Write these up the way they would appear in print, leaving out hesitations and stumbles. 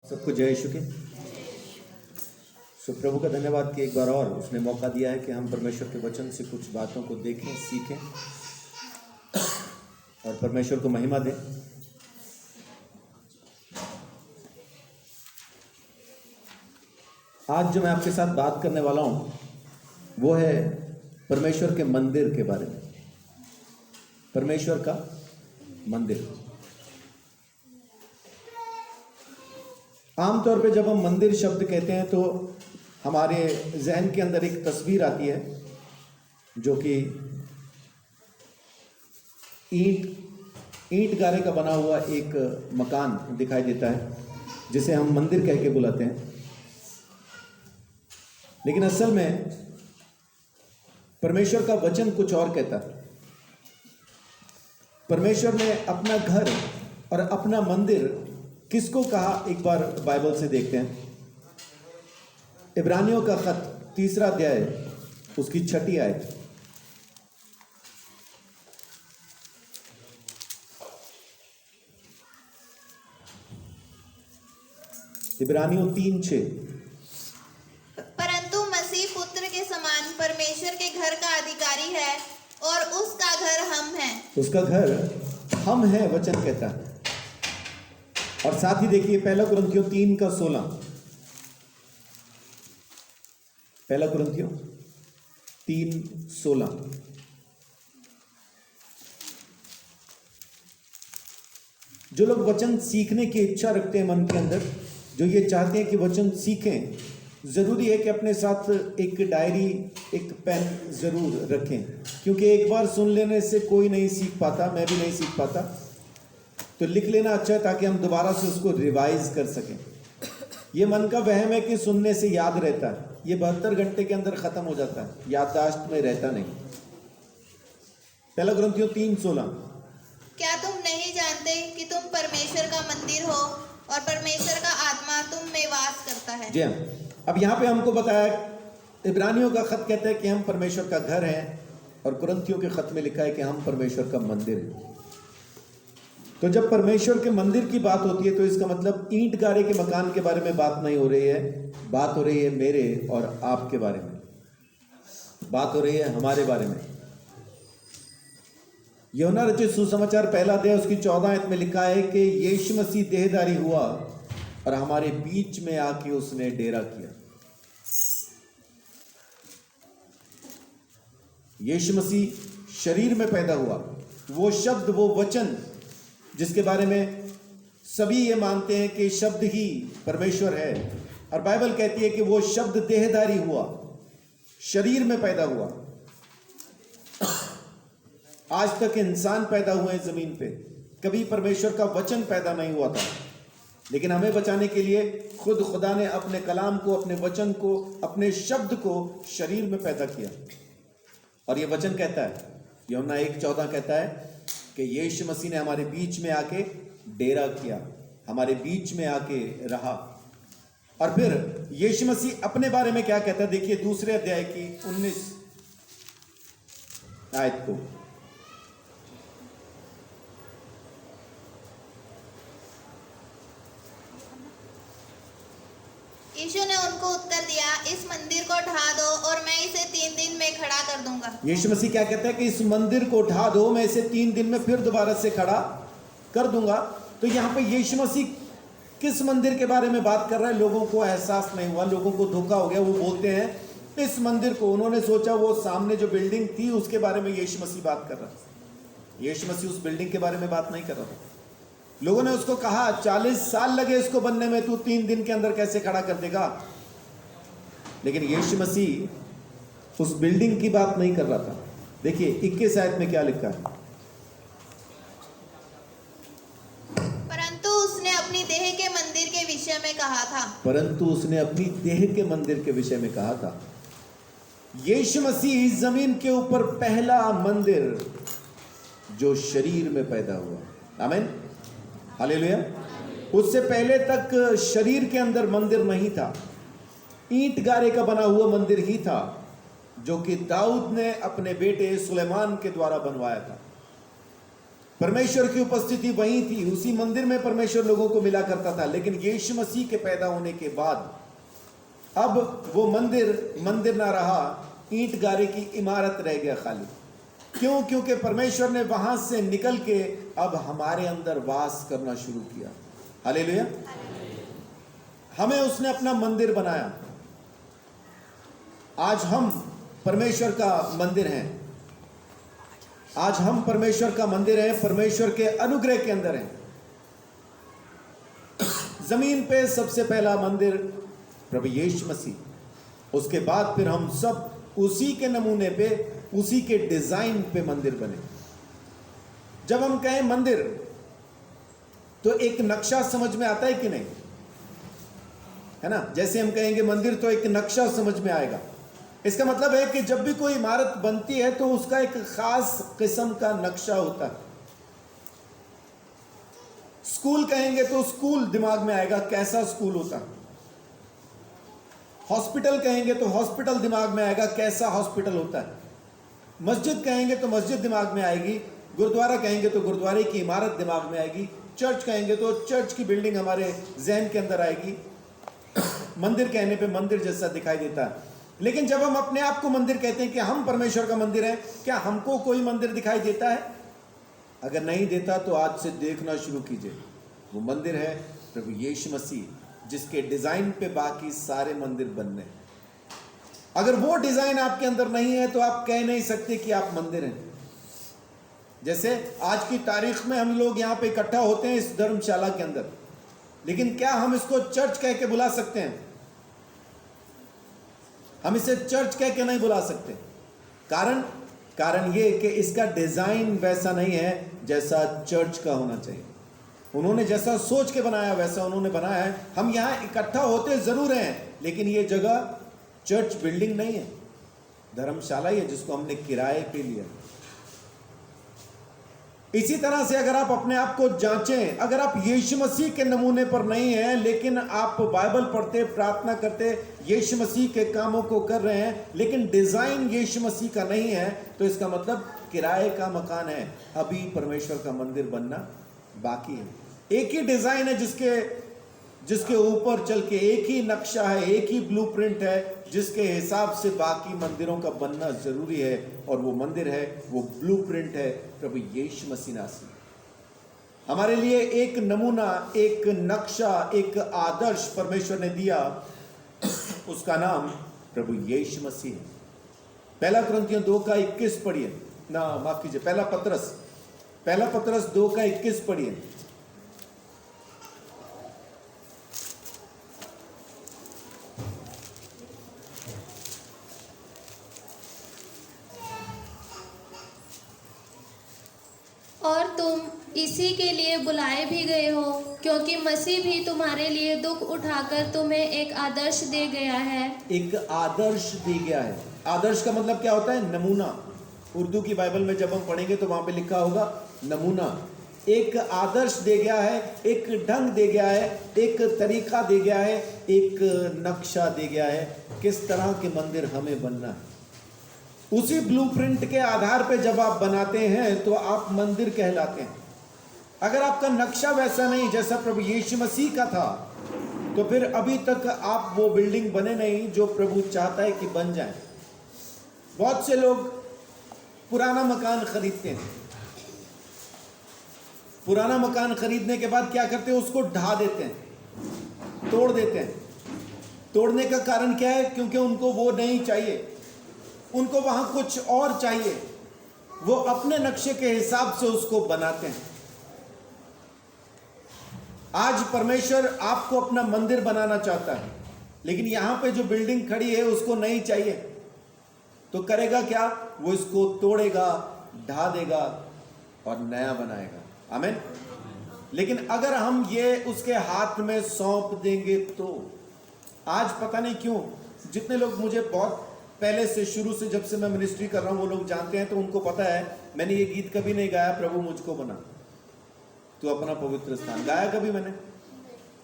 सबको जय यीशु के। प्रभु का धन्यवाद कि एक बार और उसने मौका दिया है कि हम परमेश्वर के वचन से कुछ बातों को देखें, सीखें और परमेश्वर को महिमा दें। आज जो मैं आपके साथ बात करने वाला हूं वो है परमेश्वर के मंदिर के बारे में। परमेश्वर का मंदिर। आमतौर पे जब हम मंदिर शब्द कहते हैं तो हमारे जहन के अंदर एक तस्वीर आती है जो कि ईंट गारे का बना हुआ एक मकान दिखाई देता है जिसे हम मंदिर कह के बुलाते हैं। लेकिन असल में परमेश्वर का वचन कुछ और कहता है। परमेश्वर ने अपना घर और अपना मंदिर किसको कहा, एक बार बाइबल से देखते हैं। इब्रानियों का खत 3 अध्याय उसकी 6 आयत। इब्रानियों 3:6। परंतु मसीह पुत्र के समान परमेश्वर के घर का अधिकारी है और उसका घर हम हैं। उसका घर हम हैं वचन कहता है। और साथ ही देखिए 1 कुरिन्थियों 3:16। 1 कुरिन्थियों 3:16। जो लोग वचन सीखने की इच्छा रखते हैं मन के अंदर, जो ये चाहते हैं कि वचन सीखें, ज़रूरी है कि अपने साथ एक डायरी, एक पेन ज़रूर रखें, क्योंकि एक बार सुन लेने से कोई नहीं सीख पाता, मैं भी नहीं सीख पाता। तो लिख लेना अच्छा है ताकि हम दोबारा से उसको रिवाइज कर सकें। ये मन का वहम है कि सुनने से याद रहता है, ये 72 घंटे के अंदर ख़त्म हो जाता है, याददाश्त में रहता नहीं। 1 कुरिन्थियों 3:16। क्या तुम नहीं जानते कि तुम परमेश्वर का मंदिर हो और परमेश्वर का आत्मा तुम में वास करता है। जी हाँ। अब यहाँ पे हमको बताया, इब्रानियों का खत कहता है कि हम परमेश्वर का घर हैं और कुरिन्थियों के खत में लिखा है कि हम परमेश्वर का मंदिर हैं। तो जब परमेश्वर के मंदिर की बात होती है तो इसका मतलब ईंट गारे के मकान के बारे में बात नहीं हो रही है, बात हो रही है मेरे और आपके बारे में, बात हो रही है हमारे बारे में। यूहन्ना रचित सुसमाचार 1 अध्याय उसकी 14 आयत में लिखा है कि यीशु मसीह देहधारी हुआ और हमारे बीच में आके उसने डेरा किया। यीशु मसीह शरीर में पैदा हुआ। वो शब्द, वो वचन जिसके बारे में सभी ये मानते हैं कि शब्द ही परमेश्वर है, और बाइबल कहती है कि वो शब्द देहधारी हुआ, शरीर में पैदा हुआ। आज तक इंसान पैदा हुए हैं जमीन पे, कभी परमेश्वर का वचन पैदा नहीं हुआ था। लेकिन हमें बचाने के लिए खुद खुदा ने अपने कलाम को, अपने वचन को, अपने शब्द को शरीर में पैदा किया। और ये वचन कहता है, यूहन्ना 1:14 कहता है कि यीशु मसीह ने हमारे बीच में आके डेरा किया, हमारे बीच में आके रहा। और फिर यीशु मसीह अपने बारे में क्या कहता है, देखिए 2 अध्याय की 19 आयत को। यीशु ने उनको उत्तर दिया, इस मंदिर को ढा दो और मैं इसे 3 दिन में खड़ा कर दूंगा। यीशु मसीह क्या कहता है कि इस मंदिर को ढा दो, मैं इसे 3 दिन में फिर दोबारा से खड़ा कर दूंगा। तो यहाँ पे यीशु मसीह किस मंदिर के बारे में बात कर रहा है, लोगों को एहसास नहीं हुआ, लोगों को धोखा हो गया। वो बोलते हैं इस मंदिर को, उन्होंने सोचा वो सामने जो बिल्डिंग थी उसके बारे में यीशु मसीह बात कर रहा था। यीशु मसीह उस बिल्डिंग के बारे में बात नहीं कर रहा था। लोगों ने उसको कहा 40 साल लगे इसको बनने में, तू 3 दिन के अंदर कैसे खड़ा कर देगा। लेकिन यीशु मसीह उस बिल्डिंग की बात नहीं कर रहा था। देखिए 21 आयत में क्या लिखा है, परंतु उसने अपनी देह के मंदिर के विषय में कहा था। परंतु उसने अपनी देह के मंदिर के विषय में कहा था। यीशु मसीह इस जमीन के ऊपर पहला मंदिर जो शरीर में पैदा हुआ। आमीन, हालेलुया। उससे पहले तक शरीर के अंदर मंदिर नहीं था, ईंट गारे का बना हुआ मंदिर ही था जो कि दाऊद ने अपने बेटे सुलेमान के द्वारा बनवाया था। परमेश्वर की उपस्थिति वहीं थी, उसी मंदिर में परमेश्वर लोगों को मिला करता था। लेकिन यीशु मसीह के पैदा होने के बाद अब वो मंदिर ना रहा, ईंट गारे की इमारत रह गया खाली। क्यों? क्योंकि परमेश्वर ने वहां से निकल के अब हमारे अंदर वास करना शुरू किया। हालेलुया। हमें उसने अपना मंदिर बनाया। आज हम परमेश्वर का मंदिर हैं। आज हम परमेश्वर का मंदिर हैं, परमेश्वर के अनुग्रह के अंदर हैं। जमीन पे सबसे पहला मंदिर प्रभु यीशु मसीह, उसके बाद फिर हम सब उसी के नमूने पे, उसी के डिजाइन पे मंदिर बने। जब हम कहें मंदिर तो एक नक्शा समझ में आता है कि नहीं? है ना? जैसे हम कहेंगे मंदिर तो एक नक्शा समझ में आएगा। इसका मतलब है कि जब भी कोई इमारत बनती है तो उसका एक खास किस्म का नक्शा होता है। स्कूल कहेंगे तो स्कूल दिमाग में आएगा, कैसा स्कूल होता है। हॉस्पिटल कहेंगे तो हॉस्पिटल दिमाग में आएगा, कैसा हॉस्पिटल होता है। मस्जिद कहेंगे तो मस्जिद दिमाग में आएगी, गुरुद्वारा कहेंगे तो गुरुद्वारे की इमारत दिमाग में आएगी, चर्च कहेंगे तो चर्च की बिल्डिंग हमारे जहन के अंदर आएगी। मंदिर कहने पे मंदिर जैसा दिखाई देता है। लेकिन जब हम अपने आप को मंदिर कहते हैं कि हम परमेश्वर का मंदिर हैं, क्या हमको कोई मंदिर दिखाई देता है? अगर नहीं देता तो आज से देखना शुरू कीजिए। वो मंदिर है प्रभु यीशु मसीह, जिसके डिजाइन पे बाकी सारे मंदिर बनने। अगर वो डिजाइन आपके अंदर नहीं है तो आप कह नहीं सकते कि आप मंदिर हैं। जैसे आज की तारीख में हम लोग यहाँ पे इकट्ठा होते हैं इस धर्मशाला के अंदर, लेकिन क्या हम इसको चर्च कह के बुला सकते हैं? हम इसे चर्च कह के नहीं बुला सकते। कारण ये कि इसका डिजाइन वैसा नहीं है जैसा चर्च का होना चाहिए। उन्होंने जैसा सोच के बनाया वैसा उन्होंने बनाया है। हम यहाँ इकट्ठा होते जरूर हैं, लेकिन ये जगह चर्च बिल्डिंग नहीं है, धर्मशाला ही है जिसको हमने किराए पे लिया। इसी तरह से अगर आप अपने आप को जांचें, अगर आप यीशु मसीह के नमूने पर नहीं हैं, लेकिन आप बाइबल पढ़ते, प्रार्थना करते, यीशु मसीह के कामों को कर रहे हैं, लेकिन डिजाइन यीशु मसीह का नहीं है, तो इसका मतलब किराए का मकान है। अभी परमेश्वर का मंदिर बनना बाकी है। एक ही डिजाइन है जिसके ऊपर चल के, एक ही नक्शा है, एक ही ब्लूप्रिंट है जिसके हिसाब से बाकी मंदिरों का बनना जरूरी है। और वो मंदिर है, वो ब्लूप्रिंट है प्रभु यीशु मसीह नासरी। हमारे लिए एक नमूना, एक नक्शा, एक आदर्श परमेश्वर ने दिया, उसका नाम प्रभु यीशु मसीह है। पहला कुरिन्थियों 2:21 पढ़िए ना, माफ कीजिए, पहला पतरस 2:21 पढ़िए। और तुम इसी के लिए बुलाए भी गए हो, क्योंकि मसीह भी तुम्हारे लिए दुख उठाकर तुम्हें एक आदर्श दे गया है। एक आदर्श दे गया है। आदर्श का मतलब क्या होता है? नमूना। उर्दू की बाइबल में जब हम पढ़ेंगे तो वहां पे लिखा होगा नमूना। एक आदर्श दे गया है, एक ढंग दे गया है, एक तरीका दे गया है, एक नक्शा दे गया है किस तरह के मंदिर हमें बनना है। उसी ब्लूप्रिंट के आधार पे जब आप बनाते हैं तो आप मंदिर कहलाते हैं। अगर आपका नक्शा वैसा नहीं जैसा प्रभु यीशु मसीह का था, तो फिर अभी तक आप वो बिल्डिंग बने नहीं जो प्रभु चाहता है कि बन जाए। बहुत से लोग पुराना मकान खरीदते हैं, पुराना मकान खरीदने के बाद क्या करते हैं? उसको ढा देते हैं, तोड़ देते हैं। तोड़ने का कारण क्या है? क्योंकि उनको वो नहीं चाहिए, उनको वहां कुछ और चाहिए। वो अपने नक्शे के हिसाब से उसको बनाते हैं। आज परमेश्वर आपको अपना मंदिर बनाना चाहता है, लेकिन यहां पे जो बिल्डिंग खड़ी है उसको नहीं चाहिए, तो करेगा क्या? वो इसको तोड़ेगा, ढा देगा और नया बनाएगा। आमीन। लेकिन अगर हम ये उसके हाथ में सौंप देंगे तो, आज पता नहीं क्यों जितने लोग मुझे बहुत पहले से, शुरू से, जब से मैं मिनिस्ट्री कर रहा हूं, वो लोग जानते हैं, तो उनको पता है मैंने ये गीत कभी नहीं गाया, प्रभु मुझको बना तो अपना पवित्र स्थान। गाया कभी मैंने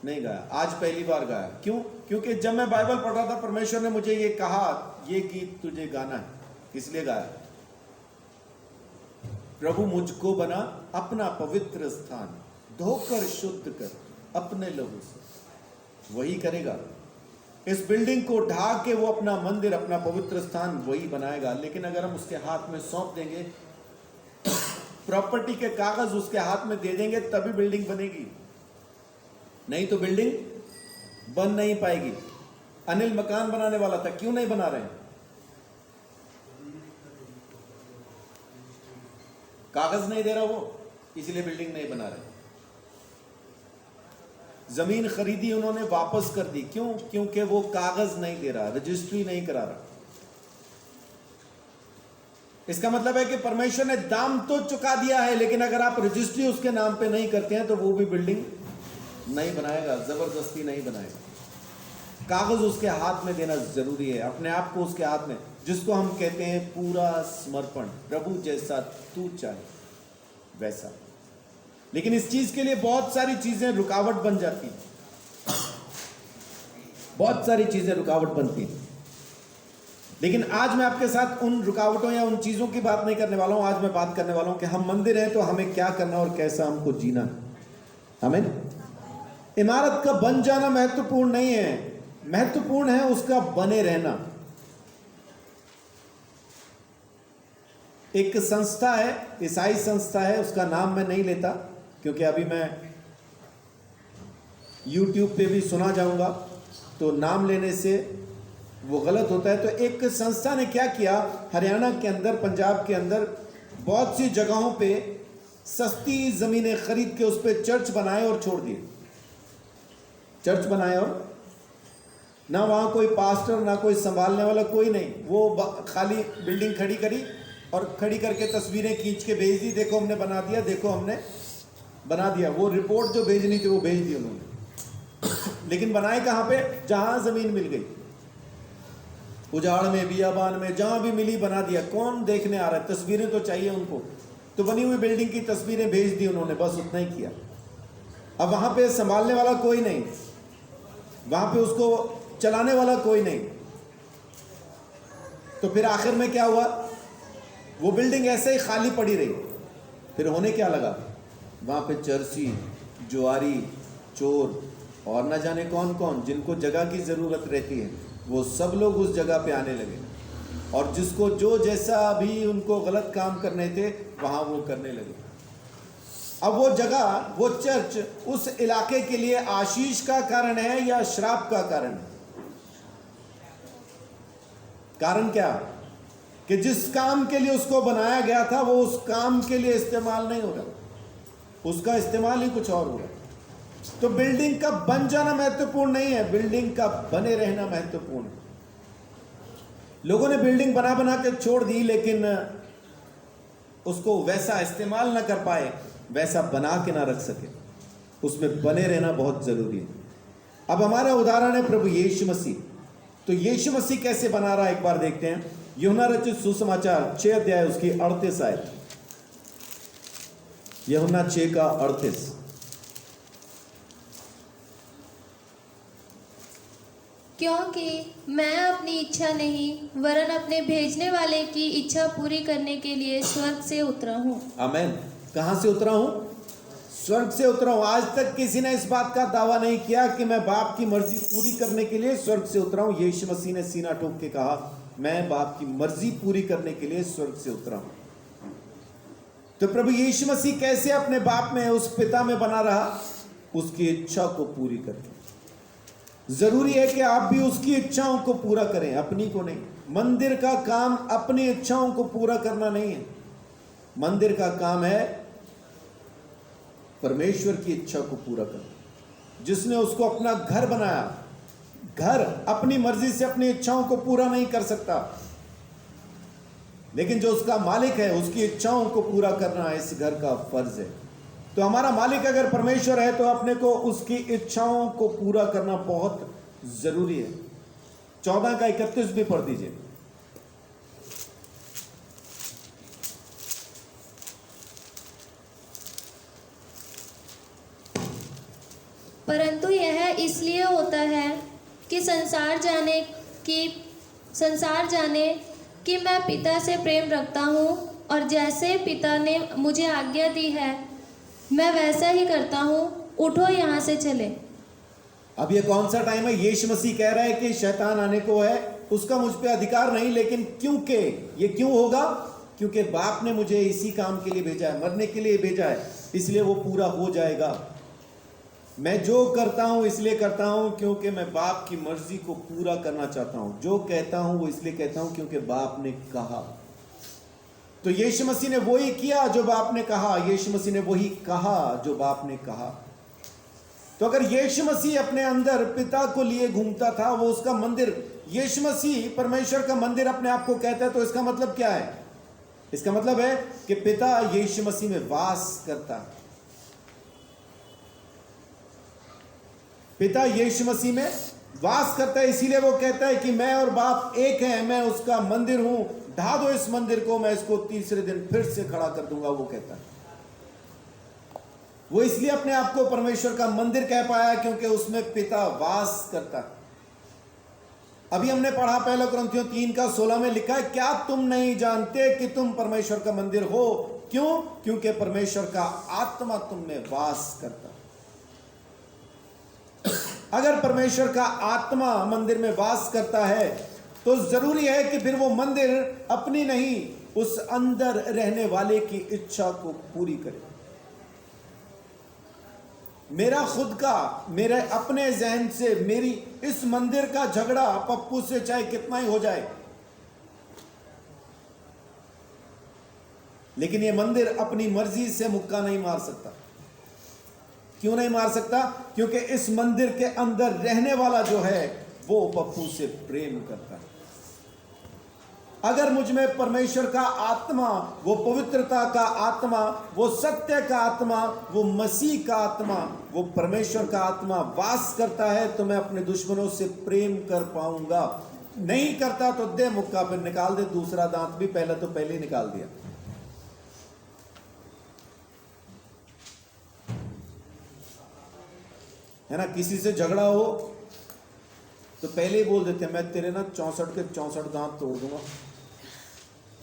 नहीं गाया, आज पहली बार गाया। क्यों? क्योंकि जब मैं बाइबल पढ़ रहा था, परमेश्वर ने मुझे ये कहा, ये गीत तुझे गाना है, इसलिए गाया। प्रभु मुझको बना अपना पवित्र स्थान, धोकर शुद्ध कर अपने लहू से। वही करेगा, इस बिल्डिंग को ढाक के वो अपना मंदिर, अपना पवित्र स्थान वही बनाएगा। लेकिन अगर हम उसके हाथ में सौंप देंगे, प्रॉपर्टी के कागज उसके हाथ में दे देंगे, तभी बिल्डिंग बनेगी, नहीं तो बिल्डिंग बन नहीं पाएगी। अनिल मकान बनाने वाला था, क्यों नहीं बना रहे हैं? कागज नहीं दे रहा वो, इसलिए बिल्डिंग नहीं बना रहे। जमीन खरीदी उन्होंने, वापस कर दी, क्यों? क्योंकि वो कागज नहीं दे रहा, रजिस्ट्री नहीं करा रहा। इसका मतलब है कि परमेश्वर ने दाम तो चुका दिया है, लेकिन अगर आप रजिस्ट्री उसके नाम पे नहीं करते हैं तो वो भी बिल्डिंग नहीं बनाएगा, जबरदस्ती नहीं बनाएगा। कागज उसके हाथ में देना जरूरी है, अपने आप को उसके हाथ में, जिसको हम कहते हैं पूरा समर्पण, प्रभु जैसा तू चाहे वैसा। लेकिन इस चीज के लिए बहुत सारी चीजें रुकावट बन जाती, बहुत सारी चीजें रुकावट बनती। लेकिन आज मैं आपके साथ उन रुकावटों या उन चीजों की बात नहीं करने वाला हूं। आज मैं बात करने वाला हूं कि हम मंदिर हैं तो हमें क्या करना और कैसा हमको जीना है। आमीन। इमारत का बन जाना महत्वपूर्ण नहीं है, महत्वपूर्ण है उसका बने रहना। एक संस्था है, ईसाई संस्था है, उसका नाम मैं नहीं लेता क्योंकि अभी मैं YouTube पे भी सुना जाऊंगा तो नाम लेने से वो गलत होता है। तो एक संस्था ने क्या किया, हरियाणा के अंदर, पंजाब के अंदर बहुत सी जगहों पे सस्ती जमीनें खरीद के उस पर चर्च बनाए और छोड़ दिए। चर्च बनाए और ना वहाँ कोई पास्टर, ना कोई संभालने वाला, कोई नहीं। वो खाली बिल्डिंग खड़ी करी और खड़ी करके तस्वीरें खींच के भेज दी, देखो हमने बना दिया, देखो हमने बना दिया। वो रिपोर्ट जो भेजनी थी वो भेज दी उन्होंने। लेकिन बनाए कहाँ पे? जहाँ ज़मीन मिल गई, उजाड़ में, बियाबान में, जहाँ भी मिली बना दिया। कौन देखने आ रहा है? तस्वीरें तो चाहिए उनको, तो बनी हुई बिल्डिंग की तस्वीरें भेज दी उन्होंने, बस उतना ही किया। अब वहाँ पे संभालने वाला कोई नहीं, वहाँ पे उसको चलाने वाला कोई नहीं। तो फिर आखिर में क्या हुआ? वो बिल्डिंग ऐसे ही खाली पड़ी रही। फिर होने क्या लगा? वहाँ पे चरसी, जुआरी, चोर और न जाने कौन कौन, जिनको जगह की ज़रूरत रहती है, वो सब लोग उस जगह पे आने लगे। और जिसको जो जैसा भी उनको गलत काम करने थे वहाँ वो करने लगे। अब वो जगह, वो चर्च उस इलाके के लिए आशीष का कारण है या श्राप का कारण है? कारण क्या? कि जिस काम के लिए उसको बनाया गया था वो उस काम के लिए इस्तेमाल नहीं हो रहा, उसका इस्तेमाल ही कुछ और हो रहा। तो बिल्डिंग का बन जाना महत्वपूर्ण नहीं है, बिल्डिंग का बने रहना महत्वपूर्ण है। लोगों ने बिल्डिंग बना बना के छोड़ दी, लेकिन उसको वैसा इस्तेमाल ना कर पाए, वैसा बना के ना रख सके। उसमें बने रहना बहुत जरूरी है। अब हमारा उदाहरण है प्रभु यीशु मसीह। तो यीशु मसीह कैसे बना रहा है एक बार देखते हैं। यूहन्ना रचित सुसमाचार 6 अध्याय उसकी 38 आयत। यूहन्ना 6 का 38। क्योंकि मैं अपनी इच्छा नहीं वरन अपने भेजने वाले की इच्छा पूरी करने के लिए स्वर्ग से उतरा हूँ। आमीन। कहाँ से उतरा हूँ? स्वर्ग से उतरा हूँ। आज तक किसी ने इस बात का दावा नहीं किया कि मैं बाप की मर्जी पूरी करने के लिए स्वर्ग से उतरा हूँ। यीशु मसीह ने सीना ठोक के कहा, मैं बाप की मर्जी पूरी करने के लिए स्वर्ग से उतरा हूँ। तो प्रभु यीशु मसीह कैसे अपने बाप में, उस पिता में बना रहा? उसकी इच्छा को पूरी करके। जरूरी है कि आप भी उसकी इच्छाओं को पूरा करें, अपनी को नहीं। मंदिर का काम अपनी इच्छाओं को पूरा करना नहीं है। मंदिर का काम है परमेश्वर की इच्छा को पूरा करना। जिसने उसको अपना घर बनाया, घर अपनी मर्जी से अपनी इच्छाओं को पूरा नहीं कर सकता, लेकिन जो उसका मालिक है उसकी इच्छाओं को पूरा करना इस घर का फर्ज है। तो हमारा मालिक अगर परमेश्वर है तो अपने को उसकी इच्छाओं को पूरा करना बहुत जरूरी है। 14 का 31 भी पढ़ दीजिए। परंतु यह इसलिए होता है कि संसार जाने कि मैं पिता से प्रेम रखता हूँ और जैसे पिता ने मुझे आज्ञा दी है मैं वैसा ही करता हूँ। उठो, यहाँ से चले। अब ये कौन सा टाइम है? यीशु मसीह कह रहा है कि शैतान आने को है, उसका मुझ पे अधिकार नहीं, लेकिन क्योंकि ये क्यों होगा? क्योंकि बाप ने मुझे इसी काम के लिए भेजा है, मरने के लिए भेजा है, इसलिए वो पूरा हो जाएगा। मैं जो करता हूं इसलिए करता हूं क्योंकि मैं बाप की मर्जी को पूरा करना चाहता हूं। जो कहता हूं वो इसलिए कहता हूं क्योंकि बाप ने कहा। तो यीशु मसीह ने वही किया जो बाप ने कहा, यीशु मसीह ने वही कहा जो बाप ने कहा। तो अगर यीशु मसीह अपने अंदर पिता को लिए घूमता था, वो उसका मंदिर, यीशु मसीह परमेश्वर का मंदिर अपने आप को कहता है, तो इसका मतलब क्या है? इसका मतलब है कि पिता यीशु मसीह में वास करता है। पिता यीशु मसीह में वास करता है, इसीलिए वो कहता है कि मैं और बाप एक है, मैं उसका मंदिर हूं, ढा दो इस मंदिर को, मैं इसको तीसरे दिन फिर से खड़ा कर दूंगा। वो कहता है, वो इसलिए अपने आप को परमेश्वर का मंदिर कह पाया क्योंकि उसमें पिता वास करता है। अभी हमने पढ़ा 1 कुरिन्थियों 3:16 में लिखा है, क्या तुम नहीं जानते कि तुम परमेश्वर का मंदिर हो? क्यों? क्योंकि परमेश्वर का आत्मा तुम में वास करता है। अगर परमेश्वर का आत्मा मंदिर में वास करता है तो जरूरी है कि फिर वो मंदिर अपनी नहीं, उस अंदर रहने वाले की इच्छा को पूरी करे। मेरा खुद का, मेरे अपने जहन से, मेरी इस मंदिर का झगड़ा पप्पू से चाहे कितना ही हो जाए, लेकिन ये मंदिर अपनी मर्जी से मुक्का नहीं मार सकता। क्यों नहीं मार सकता? क्योंकि इस मंदिर के अंदर रहने वाला जो है वो पप्पू से प्रेम करता है। अगर मुझ में परमेश्वर का आत्मा, वो पवित्रता का आत्मा, वो सत्य का आत्मा, वो मसीह का आत्मा, वो परमेश्वर का आत्मा वास करता है, तो मैं अपने दुश्मनों से प्रेम कर पाऊंगा। नहीं करता तो दे मुक्का, फिर निकाल दे दूसरा दांत भी, पहले तो पहले ही निकाल दिया। है ना, किसी से झगड़ा हो तो पहले ही बोल देते हैं, मैं तेरे ना 64 के 64 दांत तोड़ दूंगा।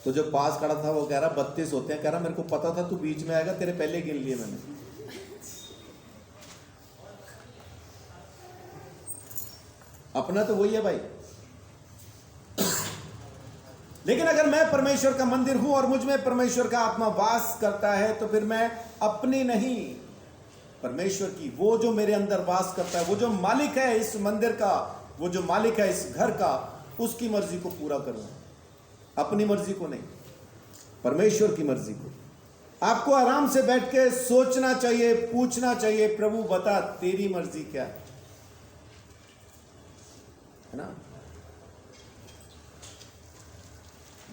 तो जो पास खड़ा था वो कह रहा 32 होते हैं, कह रहा मेरे को पता था तू बीच में आएगा, तेरे पहले गिन लिए मैंने। अपना तो वही है भाई। लेकिन अगर मैं परमेश्वर का मंदिर हूं और मुझ में परमेश्वर का आत्मा वास करता है, तो फिर मैं अपनी नहीं, परमेश्वर की, वो जो मेरे अंदर वास करता है, वो जो मालिक है इस मंदिर का, वो जो मालिक है इस घर का, उसकी मर्जी को पूरा करूंगा, अपनी मर्जी को नहीं, परमेश्वर की मर्जी को। आपको आराम से बैठ के सोचना चाहिए, पूछना चाहिए, प्रभु बता तेरी मर्जी क्या है ना।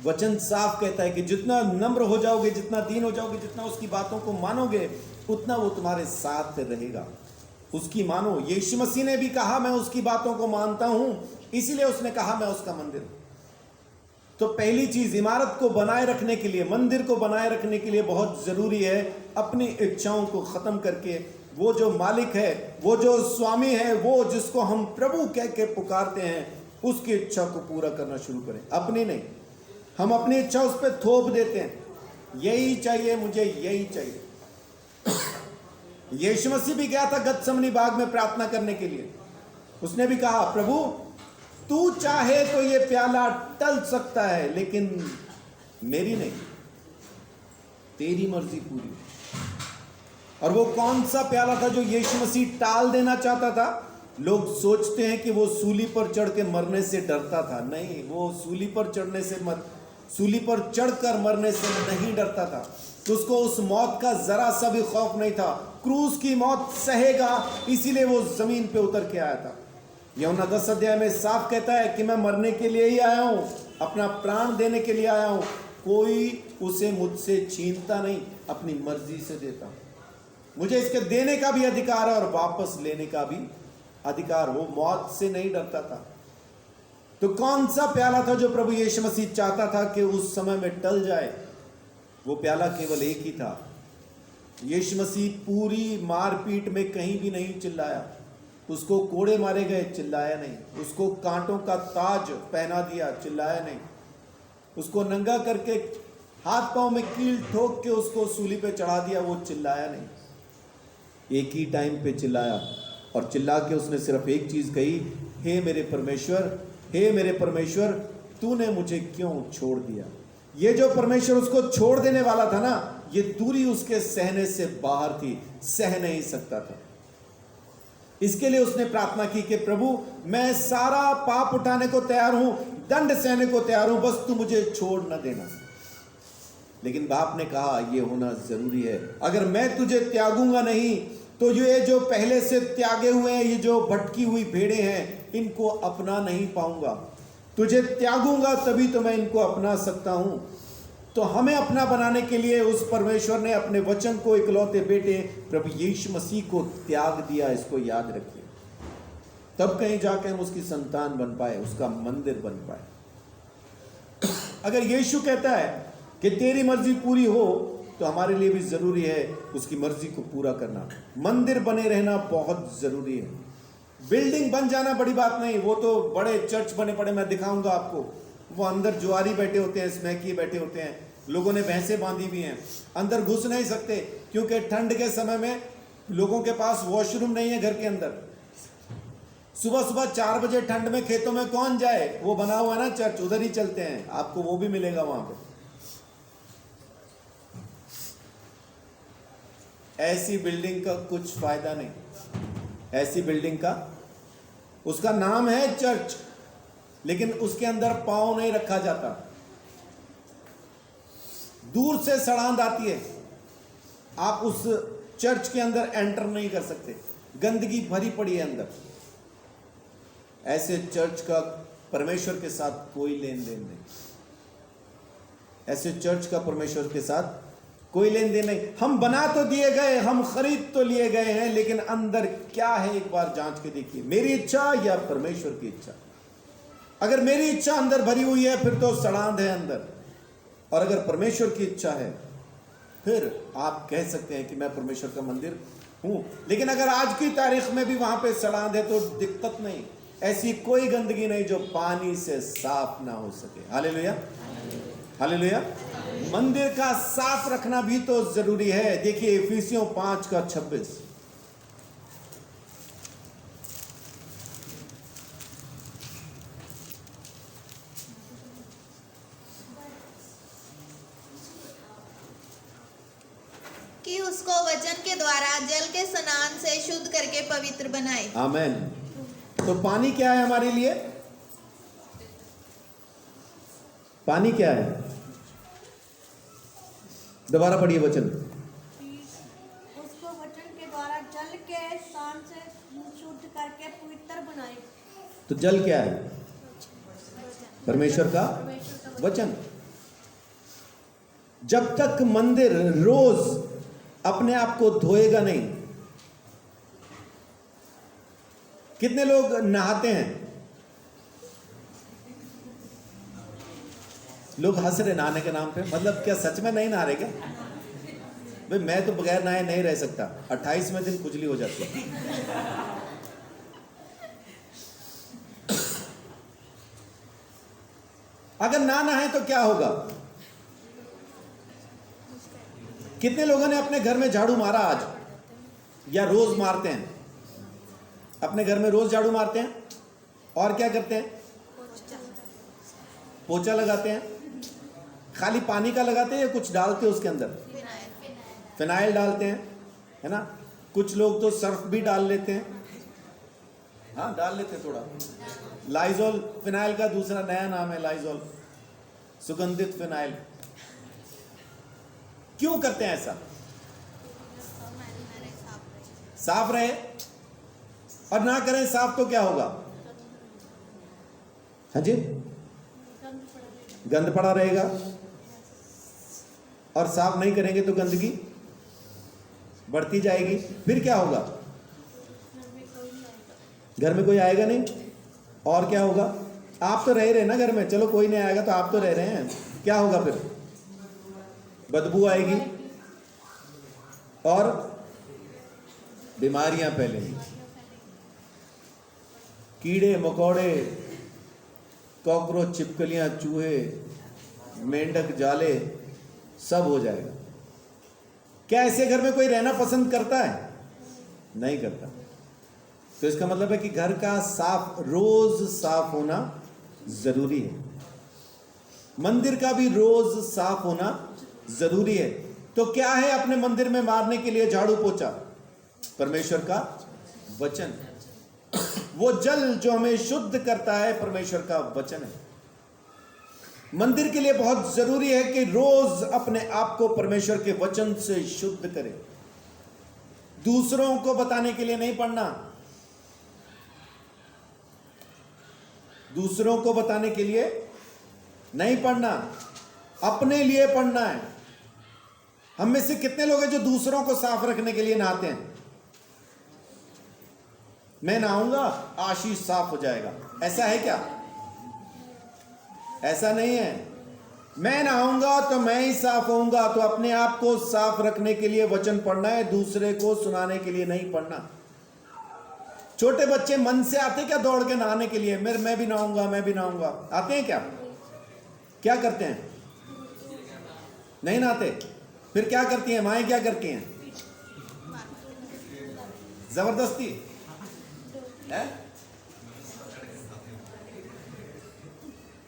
वचन साफ कहता है कि जितना नम्र हो जाओगे, जितना दीन हो जाओगे, जितना उसकी बातों को मानोगे, उतना वो तुम्हारे साथ रहेगा। उसकी मानो। यीशु मसीह ने भी कहा मैं उसकी बातों को मानता हूं, इसीलिए उसने कहा मैं उसका मंदिर हूं। तो पहली चीज, इमारत को बनाए रखने के लिए, मंदिर को बनाए रखने के लिए बहुत जरूरी है अपनी इच्छाओं को खत्म करके वो जो मालिक है, वो जो स्वामी है, वो जिसको हम प्रभु कह के पुकारते हैं, उसकी इच्छा को पूरा करना शुरू करें, अपनी नहीं। हम अपनी इच्छा उस पर थोप देते हैं, यही चाहिए मुझे, यही चाहिए। यीशु मसीह भी गया था गतसमनी बाग में प्रार्थना करने के लिए। उसने भी कहा प्रभु तू चाहे तो ये प्याला टल सकता है, लेकिन मेरी नहीं, तेरी मर्जी पूरी। और वो कौन सा प्याला था जो यीशु मसीह टाल देना चाहता था? लोग सोचते हैं कि वो सूली पर चढ़ के मरने से डरता था। नहीं, वो सूली पर चढ़ने से सूली पर चढ़कर मरने से नहीं डरता था। उसको उस मौत का जरा सा भी खौफ नहीं था। क्रूस की मौत सहेगा, इसीलिए वो जमीन पे उतर के आया था। यूहन्ना 10 अध्याय में साफ कहता है कि मैं मरने के लिए ही आया हूं, अपना प्राण देने के लिए आया हूं। कोई उसे मुझसे छीनता नहीं, अपनी मर्जी से देता। मुझे इसके देने का भी अधिकार है और वापस लेने का भी अधिकार। वो मौत से नहीं डरता था। तो कौन सा प्याला था जो प्रभु यीशु मसीह चाहता था कि उस समय में टल जाए? वो प्याला केवल एक ही था। यीशु मसीह पूरी मारपीट में कहीं भी नहीं चिल्लाया। उसको कोड़े मारे गए, चिल्लाया नहीं। उसको कांटों का ताज पहना दिया, चिल्लाया नहीं। उसको नंगा करके हाथ पांव में कील ठोक के उसको सूली पे चढ़ा दिया, वो चिल्लाया नहीं। एक ही टाइम पे चिल्लाया, और चिल्ला के उसने सिर्फ एक चीज कही, हे मेरे परमेश्वर, हे मेरे परमेश्वर, तूने मुझे क्यों छोड़ दिया। ये जो परमेश्वर उसको छोड़ देने वाला था ना, ये दूरी उसके सहने से बाहर थी, सह नहीं सकता था। इसके लिए उसने प्रार्थना की कि प्रभु मैं सारा पाप उठाने को तैयार हूं, दंड सहने को तैयार हूं, बस तू मुझे छोड़ न देना। लेकिन बाप ने कहा यह होना जरूरी है, अगर मैं तुझे त्यागूंगा नहीं तो ये जो पहले से त्यागे हुए हैं, ये जो भटकी हुई भेड़े हैं, इनको अपना नहीं पाऊंगा। तुझे त्यागूंगा तभी तो मैं इनको अपना सकता हूं। तो हमें अपना बनाने के लिए उस परमेश्वर ने अपने वचन को, इकलौते बेटे प्रभु यीशु मसीह को त्याग दिया। इसको याद रखिए, तब कहीं जाकर हम उसकी संतान बन पाए, उसका मंदिर बन पाए। अगर यीशु कहता है कि तेरी मर्जी पूरी हो, तो हमारे लिए भी जरूरी है उसकी मर्जी को पूरा करना। मंदिर बने रहना बहुत जरूरी है। बिल्डिंग बन जाना बड़ी बात नहीं, वो तो बड़े चर्च बने पड़े, मैं दिखाऊंगा आपको। वो अंदर जुआरी बैठे होते हैं, स्मैकी बैठे होते हैं, लोगों ने भैंसें बांधी भी हैं, अंदर घुस नहीं सकते क्योंकि ठंड के समय में लोगों के पास वॉशरूम नहीं है घर के अंदर। सुबह सुबह 4 बजे ठंड में खेतों में कौन जाए, वो बना हुआ ना चर्च, उधर ही चलते हैं, आपको वो भी मिलेगा वहां पे। ऐसी बिल्डिंग का कुछ फायदा नहीं, ऐसी बिल्डिंग का, उसका नाम है चर्च, लेकिन उसके अंदर पांव नहीं रखा जाता। दूर से सड़ांध आती है, आप उस चर्च के अंदर एंटर नहीं कर सकते, गंदगी भरी पड़ी है अंदर। ऐसे चर्च का परमेश्वर के साथ कोई लेन देन नहीं, ऐसे चर्च का परमेश्वर के साथ कोई लेन देन नहीं। हम बना तो दिए गए, हम खरीद तो लिए गए हैं, लेकिन अंदर क्या है एक बार जांच के देखिए, मेरी इच्छा या परमेश्वर की इच्छा। अगर मेरी इच्छा अंदर भरी हुई है फिर तो सड़ांध है अंदर, और अगर परमेश्वर की इच्छा है फिर आप कह सकते हैं कि मैं परमेश्वर का मंदिर हूं। लेकिन अगर आज की तारीख में भी वहां पे सड़ांध है तो दिक्कत नहीं, ऐसी कोई गंदगी नहीं जो पानी से साफ ना हो सके। Hallelujah, hallelujah. मंदिर का साफ रखना भी तो जरूरी है। देखिए इफिसियों 5:26, कि उसको वचन के द्वारा जल के स्नान से शुद्ध करके पवित्र बनाए। आमेन। तो पानी क्या है हमारे लिए? पानी क्या है? दोबारा पढ़िए वचन। उसको वचन के द्वारा जल के स्नान से शुद्ध करके पवित्र बनाए। तो जल क्या है? परमेश्वर का वचन। जब तक मंदिर रोज अपने आप को धोएगा नहीं। कितने लोग नहाते हैं? लोग हंस रहे नहाने के नाम पे, मतलब क्या सच में नहीं नहा रहे क्या? भाई मैं तो बगैर नहाए नहीं रह सकता, 28वें दिन खुजली हो जाती है। अगर ना नहाए तो क्या होगा? कितने लोगों ने अपने घर में झाड़ू मारा आज, या रोज मारते हैं? अपने घर में रोज झाड़ू मारते हैं, और क्या करते हैं? पोछा लगाते हैं। खाली पानी का लगाते हैं या कुछ डालते हैं उसके अंदर? फिनाइल डालते हैं, है ना। कुछ लोग तो सर्फ भी डाल लेते हैं, हाँ डाल लेते हैं थोड़ा। लाइजॉल फिनाइल का दूसरा नया नाम है लाइजॉल, सुगंधित फिनाइल। क्यों करते हैं ऐसा? साफ रहे। और ना करें साफ तो क्या होगा? हाँ जी, गंद पड़ा रहेगा। और साफ नहीं करेंगे तो गंदगी बढ़ती जाएगी। फिर क्या होगा? घर में कोई आएगा नहीं। और क्या होगा? आप तो रह रहे ना घर में, चलो कोई नहीं आएगा तो आप तो रह रहे हैं, क्या होगा फिर? बदबू आएगी और बीमारियां फैलेंगी। कीड़े मकोड़े, कॉकरोच, छिपकलियां, चूहे, मेंढक, जाले, सब हो जाएगा। क्या ऐसे घर में कोई रहना पसंद करता है? नहीं करता। तो इसका मतलब है कि घर का साफ, रोज साफ होना जरूरी है। मंदिर का भी रोज साफ होना जरूरी है। तो क्या है अपने मंदिर में मारने के लिए झाड़ू पोछा? परमेश्वर का वचन। वो जल जो हमें शुद्ध करता है परमेश्वर का वचन है। मंदिर के लिए बहुत जरूरी है कि रोज अपने आप को परमेश्वर के वचन से शुद्ध करें। दूसरों को बताने के लिए नहीं पढ़ना, दूसरों को बताने के लिए नहीं पढ़ना, अपने लिए पढ़ना है। हम में से कितने लोग हैं जो दूसरों को साफ रखने के लिए नहाते हैं? मैं नहाऊंगा आशीष साफ हो जाएगा, ऐसा है क्या? ऐसा नहीं है। मैं नहाऊंगा तो मैं ही साफ होऊंगा। तो अपने आप को साफ रखने के लिए वचन पढ़ना है, दूसरे को सुनाने के लिए नहीं पढ़ना। छोटे बच्चे मन से आते क्या दौड़ के नहाने के लिए? मैं भी नहाऊंगा, मैं भी नहाऊंगा, आते हैं क्या? क्या करते हैं? नहीं नहाते। फिर क्या करती हैं माएँ? क्या करती हैं? जबरदस्ती है?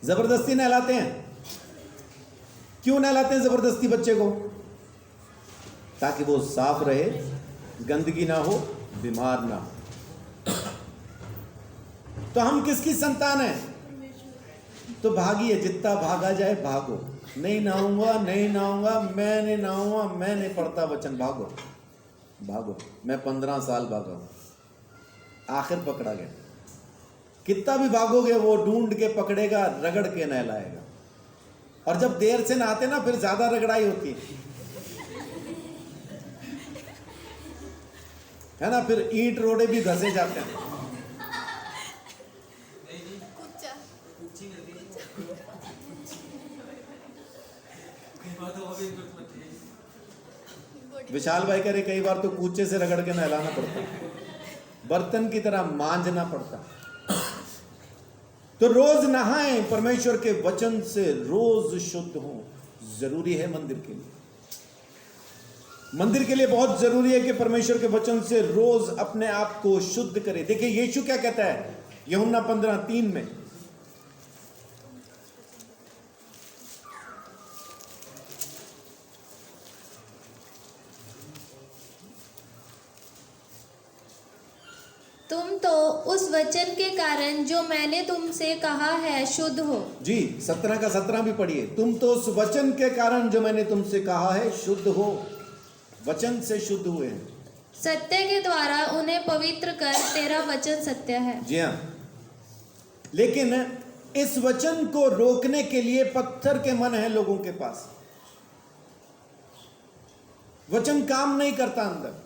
जबरदस्ती नहलाते हैं। क्यों नहलाते हैं जबरदस्ती बच्चे को? ताकि वो साफ रहे, गंदगी ना हो, बीमार ना हो। तो हम किसकी संतान है? तो भागिए, जितना भागा जाए भागो। नहीं नहाऊंगा, नहीं नहाऊंगा, मैं नहीं नहाऊंगा, मैं नहीं पढ़ता वचन, भागो भागो। मैं 15 साल भागा हूं, आखिर पकड़ा गया। कितना भी भागोगे वो ढूंढ के पकड़ेगा, रगड़ के नहलाएगा। और जब देर से नहाते ना फिर ज्यादा रगड़ाई होती है ना, फिर ईंट रोड़े भी घसे जाते हैं। विशाल भाई कह रहे कई बार तो कूचे से रगड़ के नहलाना पड़ता, बर्तन की तरह मांजना पड़ता। तो रोज नहाएं, परमेश्वर के वचन से रोज शुद्ध हो, जरूरी है मंदिर के लिए। मंदिर के लिए बहुत जरूरी है कि परमेश्वर के वचन से रोज अपने आप को शुद्ध करें। देखिए यीशु क्या कहता है यूहन्ना 15:3 में, तुम तो उस वचन के कारण जो मैंने तुमसे कहा है शुद्ध हो। जी 17 का 17 भी पढ़िए। तुम तो उस वचन के कारण जो मैंने तुमसे कहा है शुद्ध हो। वचन से शुद्ध हुए हैं। सत्य के द्वारा उन्हें पवित्र कर, तेरा वचन सत्य है। जी हाँ, लेकिन इस वचन को रोकने के लिए पत्थर के मन है लोगों के पास। वचन काम नहीं करता अंदर।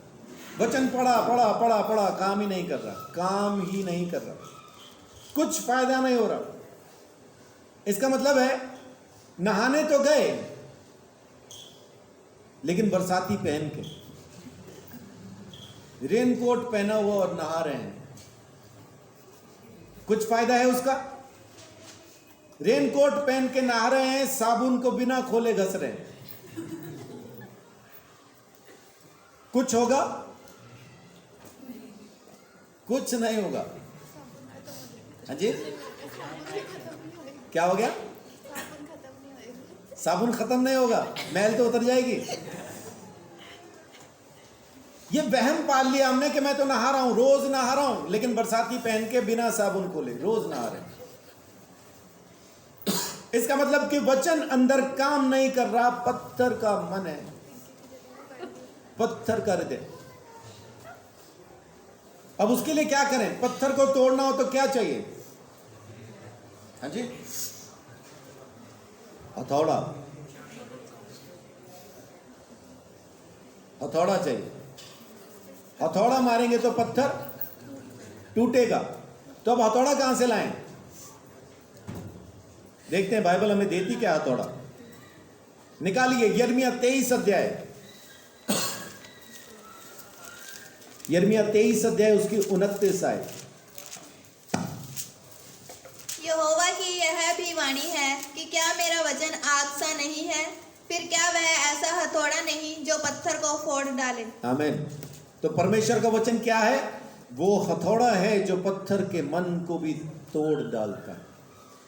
वचन पढ़ा पढ़ा पढ़ा पढ़ा, काम ही नहीं कर रहा, काम ही नहीं कर रहा, कुछ फायदा नहीं हो रहा। इसका मतलब है नहाने तो गए लेकिन बरसाती पहन के, रेनकोट पहना हुआ और नहा रहे हैं, कुछ फायदा है उसका? रेनकोट पहन के नहा रहे हैं, साबुन को बिना खोले घस रहे हैं, कुछ होगा? कुछ नहीं होगा। हाँ जी, क्या हो गया? साबुन खत्म नहीं होगा, मैल तो उतर जाएगी। ये वहम पाल लिया हमने कि मैं तो नहा रहा हूं, रोज नहा रहा हूं, लेकिन बरसाती पहन के बिना साबुन खोले रोज नहा रहे हैं। इसका मतलब कि वचन अंदर काम नहीं कर रहा, पत्थर का मन है, पत्थर का हृदय। अब उसके लिए क्या करें? पत्थर को तोड़ना हो तो क्या चाहिए? हाँ जी, हथौड़ा, हथौड़ा चाहिए। हथौड़ा मारेंगे तो पत्थर टूटेगा। तो अब हथौड़ा कहां से लाएं? देखते हैं बाइबल हमें देती क्या हथौड़ा। निकालिए यिर्मयाह 23 अध्याय, यिर्मयाह 23 अध्याय उसकी 29 आयत। यहोवा की यह भी वाणी है कि क्या मेरा वचन आग सा नहीं है फिर क्या वह ऐसा हथौड़ा नहीं जो पत्थर को फोड़ डाले। आमीन। तो परमेश्वर का वचन क्या है? वो हथौड़ा है जो पत्थर के मन को भी तोड़ डालता है।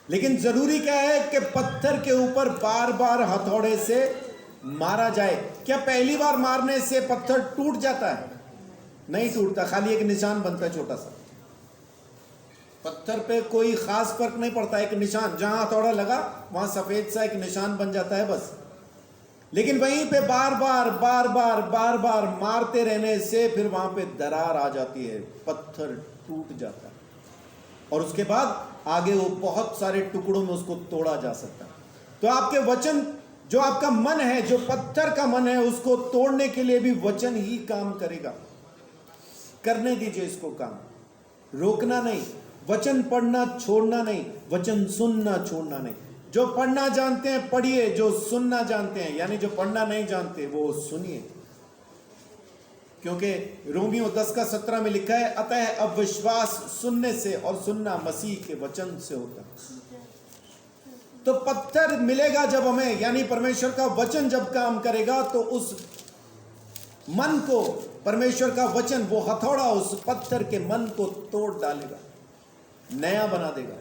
लेकिन जरूरी क्या है कि पत्थर के ऊपर बार बार हथौड़े से मारा जाए। क्या पहली बार मारने से पत्थर टूट जाता है? नहीं टूटता, खाली एक निशान बनता है छोटा सा। पत्थर पे कोई खास फर्क नहीं पड़ता, एक निशान, जहां हथौड़ा लगा वहां सफेद सा एक निशान बन जाता है बस। लेकिन वहीं पे बार बार मारते रहने से फिर वहां पे दरार आ जाती है, पत्थर टूट जाता है और उसके बाद आगे वो बहुत सारे टुकड़ों में उसको तोड़ा जा सकता है। तो आपके वचन, जो आपका मन है, जो पत्थर का मन है, उसको तोड़ने के लिए भी वचन ही काम करेगा। करने दीजिए इसको काम, रोकना नहीं, वचन पढ़ना छोड़ना नहीं, वचन सुनना छोड़ना नहीं। जो पढ़ना जानते हैं पढ़िए, जो सुनना जानते हैं, यानी जो पढ़ना नहीं जानते वो सुनिए। क्योंकि रोमियो 10:17 में लिखा है, अतः अब विश्वास सुनने से और सुनना मसीह के वचन से होता है। तो पत्थर मिलेगा जब हमें, यानी परमेश्वर का वचन जब काम करेगा तो उस मन को, परमेश्वर का वचन, वो हथौड़ा उस पत्थर के मन को तोड़ डालेगा, नया बना देगा।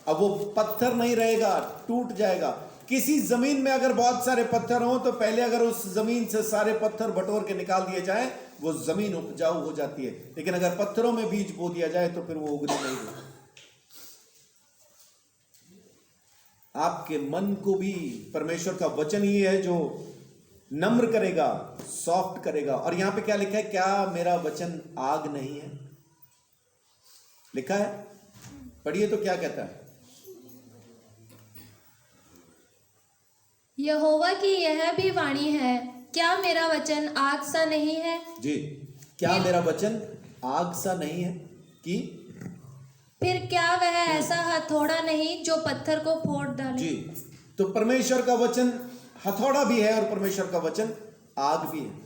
अब वो पत्थर नहीं रहेगा, टूट जाएगा। किसी जमीन में अगर बहुत सारे पत्थर हों तो पहले अगर उस जमीन से सारे पत्थर बटोर के निकाल दिए जाए, वो जमीन उपजाऊ हो जाती है। लेकिन अगर पत्थरों में बीज बो दिया जाए तो फिर वो उगने नहीं देगा। आपके मन को भी परमेश्वर का वचन ही है जो नम्र करेगा, सॉफ्ट करेगा। और यहां पे क्या लिखा है? क्या मेरा वचन आग नहीं है? लिखा है, पढ़िए तो क्या कहता है? यहोवा की यह भी वाणी है, क्या मेरा वचन आग सा नहीं है? जी, क्या मेरा वचन आग सा नहीं है कि फिर क्या वह ऐसा हथौड़ा नहीं जो पत्थर को फोड़ डाले? जी। तो परमेश्वर का वचन हथौड़ा भी है और परमेश्वर का वचन आग भी है।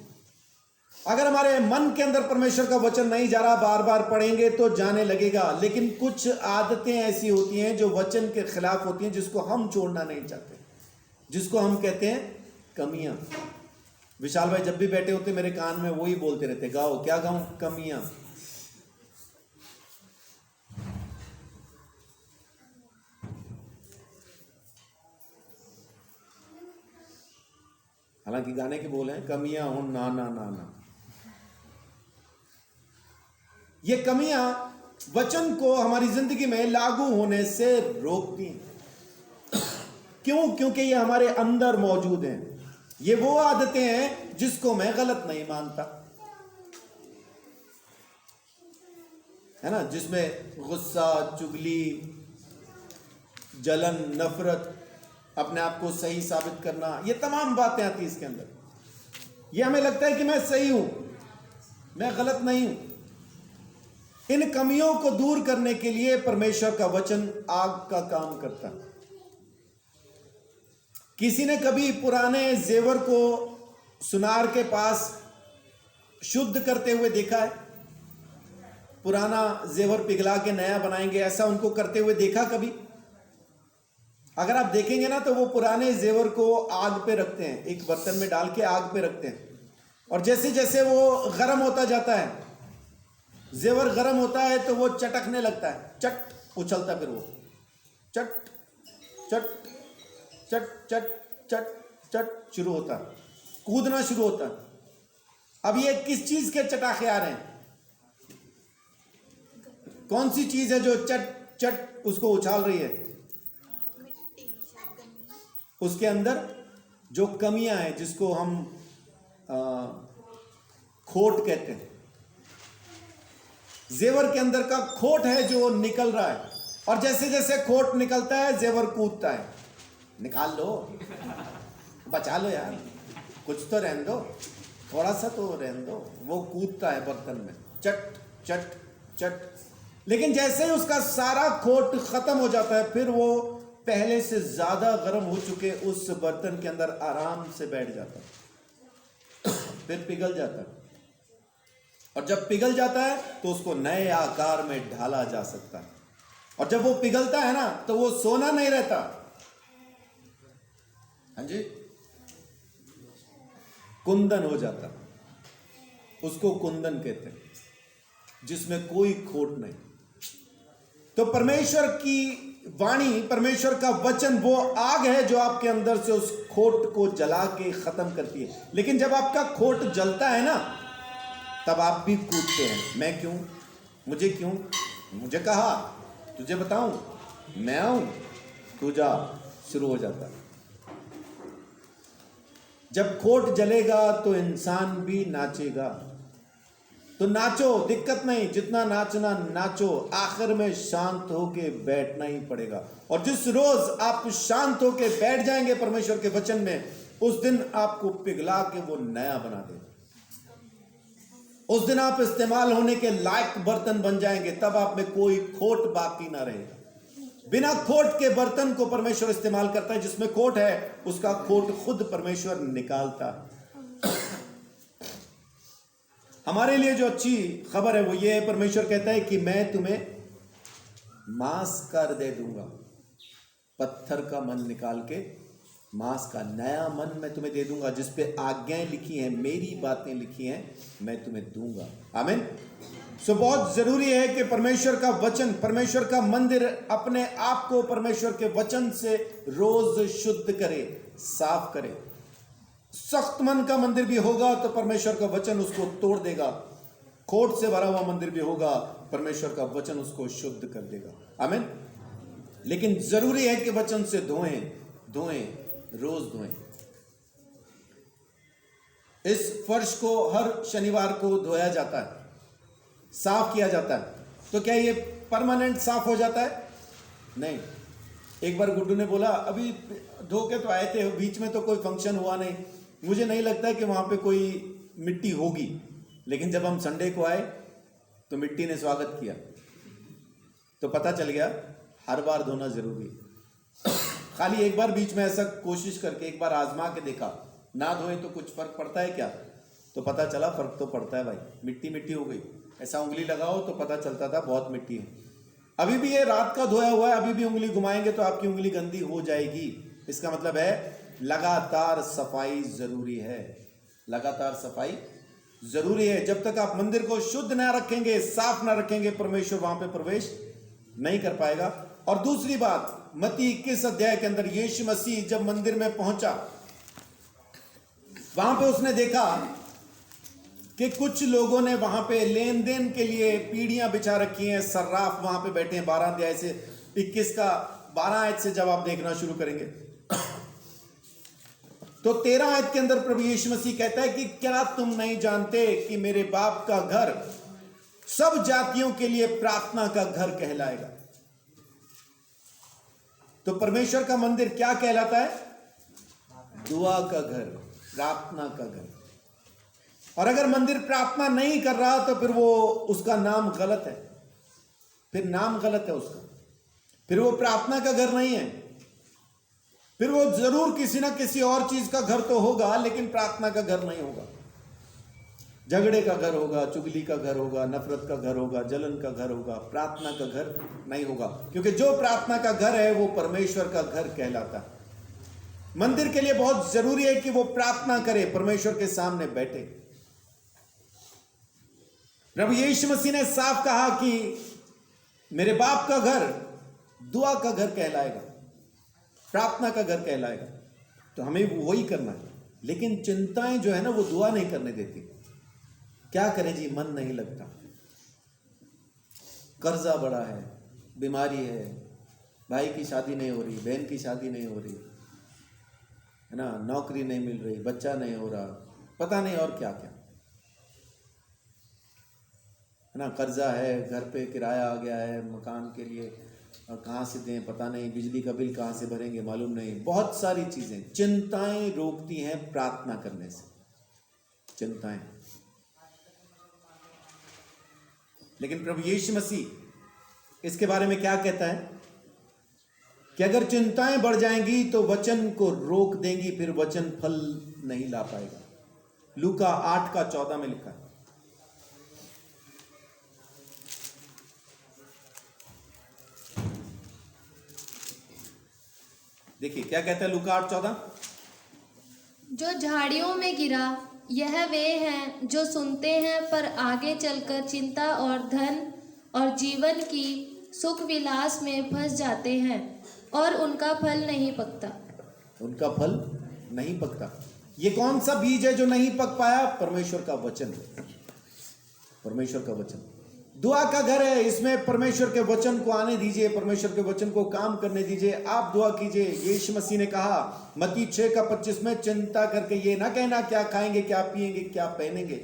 अगर हमारे मन के अंदर परमेश्वर का वचन नहीं जा रहा, बार बार पढ़ेंगे तो जाने लगेगा। लेकिन कुछ आदतें ऐसी होती हैं जो वचन के खिलाफ होती हैं, जिसको हम छोड़ना नहीं चाहते, जिसको हम कहते हैं कमियां। विशाल भाई जब भी बैठे होते मेरे कान में वही बोलते रहते, गाओ, क्या गाऊं? कमियां। हालांकि गाने के बोल हैं, कमियां हो ना ना ना ना। ये कमियां वचन को हमारी जिंदगी में लागू होने से रोकती हैं। क्यों? क्योंकि ये हमारे अंदर मौजूद हैं। ये वो आदतें हैं जिसको मैं गलत नहीं मानता, है ना, जिसमें गुस्सा, चुगली, जलन, नफरत, अपने आप को सही साबित करना, ये तमाम बातें आती इसके अंदर। ये हमें लगता है कि मैं सही हूं, मैं गलत नहीं हूं। इन कमियों को दूर करने के लिए परमेश्वर का वचन आग का काम करता है। किसी ने कभी पुराने जेवर को सुनार के पास शुद्ध करते हुए देखा है? पुराना जेवर पिघला के नया बनाएंगे, ऐसा उनको करते हुए देखा कभी? अगर आप देखेंगे ना तो वो पुराने जेवर को आग पे रखते हैं, एक बर्तन में डाल के आग पे रखते हैं, और जैसे जैसे वो गर्म होता जाता है, जेवर गर्म होता है तो वो चटकने लगता है, चट उछलता, फिर वो चट चट चट चट चट चट शुरू होता है, कूदना शुरू होता है। अब ये किस चीज के चटाखे आ रहे हैं? कौन सी चीज है जो चट चट उसको उछाल रही है? उसके अंदर जो कमियां हैं, जिसको हम खोट कहते हैं, जेवर के अंदर का खोट है जो निकल रहा है, और जैसे जैसे खोट निकलता है जेवर कूदता है। निकाल लो, बचा लो यार, कुछ तो रहने दो, थोड़ा सा तो रहने दो। वो कूदता है बर्तन में, चट चट चट, लेकिन जैसे ही उसका सारा खोट खत्म हो जाता है, फिर वो पहले से ज्यादा गर्म हो चुके उस बर्तन के अंदर आराम से बैठ जाता है, फिर पिघल जाता है। और जब पिघल जाता है तो उसको नए आकार में ढाला जा सकता है। और जब वो पिघलता है ना तो वो सोना नहीं रहता, हाँ जी, कुंदन हो जाता, उसको कुंदन कहते हैं, जिसमें कोई खोट नहीं। तो परमेश्वर की वाणी, परमेश्वर का वचन वो आग है जो आपके अंदर से उस खोट को जला के खत्म करती है। लेकिन जब आपका खोट जलता है ना, तब आप भी कूदते हैं, मैं क्यों, मुझे क्यों, मुझे कहा, तुझे बताऊं, मैं आऊं, तू जा, शुरू हो जाता है। जब खोट जलेगा तो इंसान भी नाचेगा। तो नाचो, दिक्कत नहीं, जितना नाचना नाचो, आखिर में शांत होके बैठना ही पड़ेगा। और जिस रोज आप शांत होके बैठ जाएंगे परमेश्वर के वचन में, उस दिन आपको पिघला के वो नया बना देगा। उस दिन आप इस्तेमाल होने के लायक बर्तन बन जाएंगे, तब आप में कोई खोट बाकी ना रहेगा। बिना खोट के बर्तन को परमेश्वर इस्तेमाल करता है, जिसमें खोट है उसका खोट खुद परमेश्वर निकालता है। हमारे लिए जो अच्छी खबर है वो ये है, परमेश्वर कहता है कि मैं तुम्हें मांस कर दे दूंगा, पत्थर का मन निकाल के मांस का नया मन मैं तुम्हें दे दूंगा, जिस पे आज्ञाएं लिखी हैं, मेरी बातें लिखी हैं, मैं तुम्हें दूंगा। आमीन। सो बहुत जरूरी है कि परमेश्वर का वचन, परमेश्वर का मंदिर अपने आप को परमेश्वर के वचन से रोज शुद्ध करे, साफ करे। सख्त मन का मंदिर भी होगा तो परमेश्वर का वचन उसको तोड़ देगा। खोट से भरा हुआ मंदिर भी होगा, परमेश्वर का वचन उसको शुद्ध कर देगा। आमीन। लेकिन जरूरी है कि वचन से धोएं, रोज धोएं। इस फर्श को हर शनिवार को धोया जाता है, साफ किया जाता है। तो क्या ये परमानेंट साफ हो जाता है? नहीं। एक बार गुड्डू ने बोला, अभी धो के तो आए थे, बीच में तो कोई फंक्शन हुआ नहीं, मुझे नहीं लगता है कि वहां पे कोई मिट्टी होगी। लेकिन जब हम संडे को आए तो मिट्टी ने स्वागत किया, तो पता चल गया हर बार धोना जरूरी है। खाली एक बार बीच में ऐसा कोशिश करके एक बार आजमा के देखा, ना धोए तो कुछ फर्क पड़ता है क्या? तो पता चला फर्क तो पड़ता है भाई, मिट्टी मिट्टी हो गई। ऐसा उंगली लगाओ तो पता चलता था बहुत मिट्टी है। अभी भी ये रात का धोया हुआ है, अभी भी उंगली घुमाएंगे तो आपकी उंगली गंदी हो जाएगी। इसका मतलब है लगातार सफाई जरूरी है, लगातार सफाई जरूरी है। जब तक आप मंदिर को शुद्ध ना रखेंगे, साफ ना रखेंगे, परमेश्वर वहां पे प्रवेश नहीं कर पाएगा। और दूसरी बात, मत्ती 21 अध्याय के अंदर यीशु मसीह जब मंदिर में पहुंचा, वहां पे उसने देखा कि कुछ लोगों ने वहां पे लेन देन के लिए पीढ़ियां बिछा रखी हैं, सर्राफ वहां पे बैठे हैं। 12 अध्याय से 21 का 12 आयत से जब आप देखना शुरू करेंगे तो 13 आयत के अंदर प्रभु यीशु मसीह कहता है कि क्या तुम नहीं जानते कि मेरे बाप का घर सब जातियों के लिए प्रार्थना का घर कहलाएगा। तो परमेश्वर का मंदिर क्या कहलाता है? दुआ का घर, प्रार्थना का घर। और अगर मंदिर प्रार्थना नहीं कर रहा तो फिर वो, उसका नाम गलत है, फिर नाम गलत है उसका, फिर वो प्रार्थना का घर नहीं है, फिर वो जरूर किसी ना किसी और चीज का घर तो होगा, लेकिन प्रार्थना का घर नहीं होगा। झगड़े का घर होगा, चुगली का घर होगा, नफरत का घर होगा, जलन का घर होगा, प्रार्थना का घर नहीं होगा। क्योंकि जो प्रार्थना का घर है वो परमेश्वर का घर कहलाता है। मंदिर के लिए बहुत जरूरी है कि वो प्रार्थना करे, परमेश्वर के सामने बैठे। प्रभु यीशु मसीह ने साफ कहा कि मेरे बाप का घर दुआ का घर कहलाएगा, प्रार्थना का घर कहलाएगा। तो हमें वही करना है। लेकिन चिंताएं जो है ना, वो दुआ नहीं करने देती। क्या करें जी, मन नहीं लगता, कर्जा बड़ा है, बीमारी है, भाई की शादी नहीं हो रही, बहन की शादी नहीं हो रही है ना, नौकरी नहीं मिल रही, बच्चा नहीं हो रहा, पता नहीं और क्या क्या है ना, कर्जा है, घर पे किराया आ गया है मकान के लिए, और कहाँ से दें पता नहीं, बिजली का बिल कहाँ से भरेंगे मालूम नहीं, बहुत सारी चीजें, चिंताएं रोकती हैं प्रार्थना करने से, चिंताएं। लेकिन प्रभु यीशु मसीह इसके बारे में क्या कहता है कि अगर चिंताएं बढ़ जाएंगी तो वचन को रोक देंगी, फिर वचन फल नहीं ला पाएगा। लूका 8:14 में लिखा है। देखिए क्या कहता है लूका 8:14। जो झाड़ियों में गिरा, यह वे हैं जो सुनते हैं पर आगे चलकर चिंता और धन और जीवन की सुख विलास में फंस जाते हैं और उनका फल नहीं पकता। उनका फल नहीं पकता। ये कौन सा बीज है जो नहीं पक पाया? परमेश्वर का वचन। परमेश्वर का वचन दुआ का घर है। इसमें परमेश्वर के वचन को आने दीजिए, परमेश्वर के वचन को काम करने दीजिए। आप दुआ कीजिए। यीशु मसीह ने कहा मत्ती 6:25 में, चिंता करके ये ना कहना क्या खाएंगे, क्या पिएंगे, क्या पहनेंगे,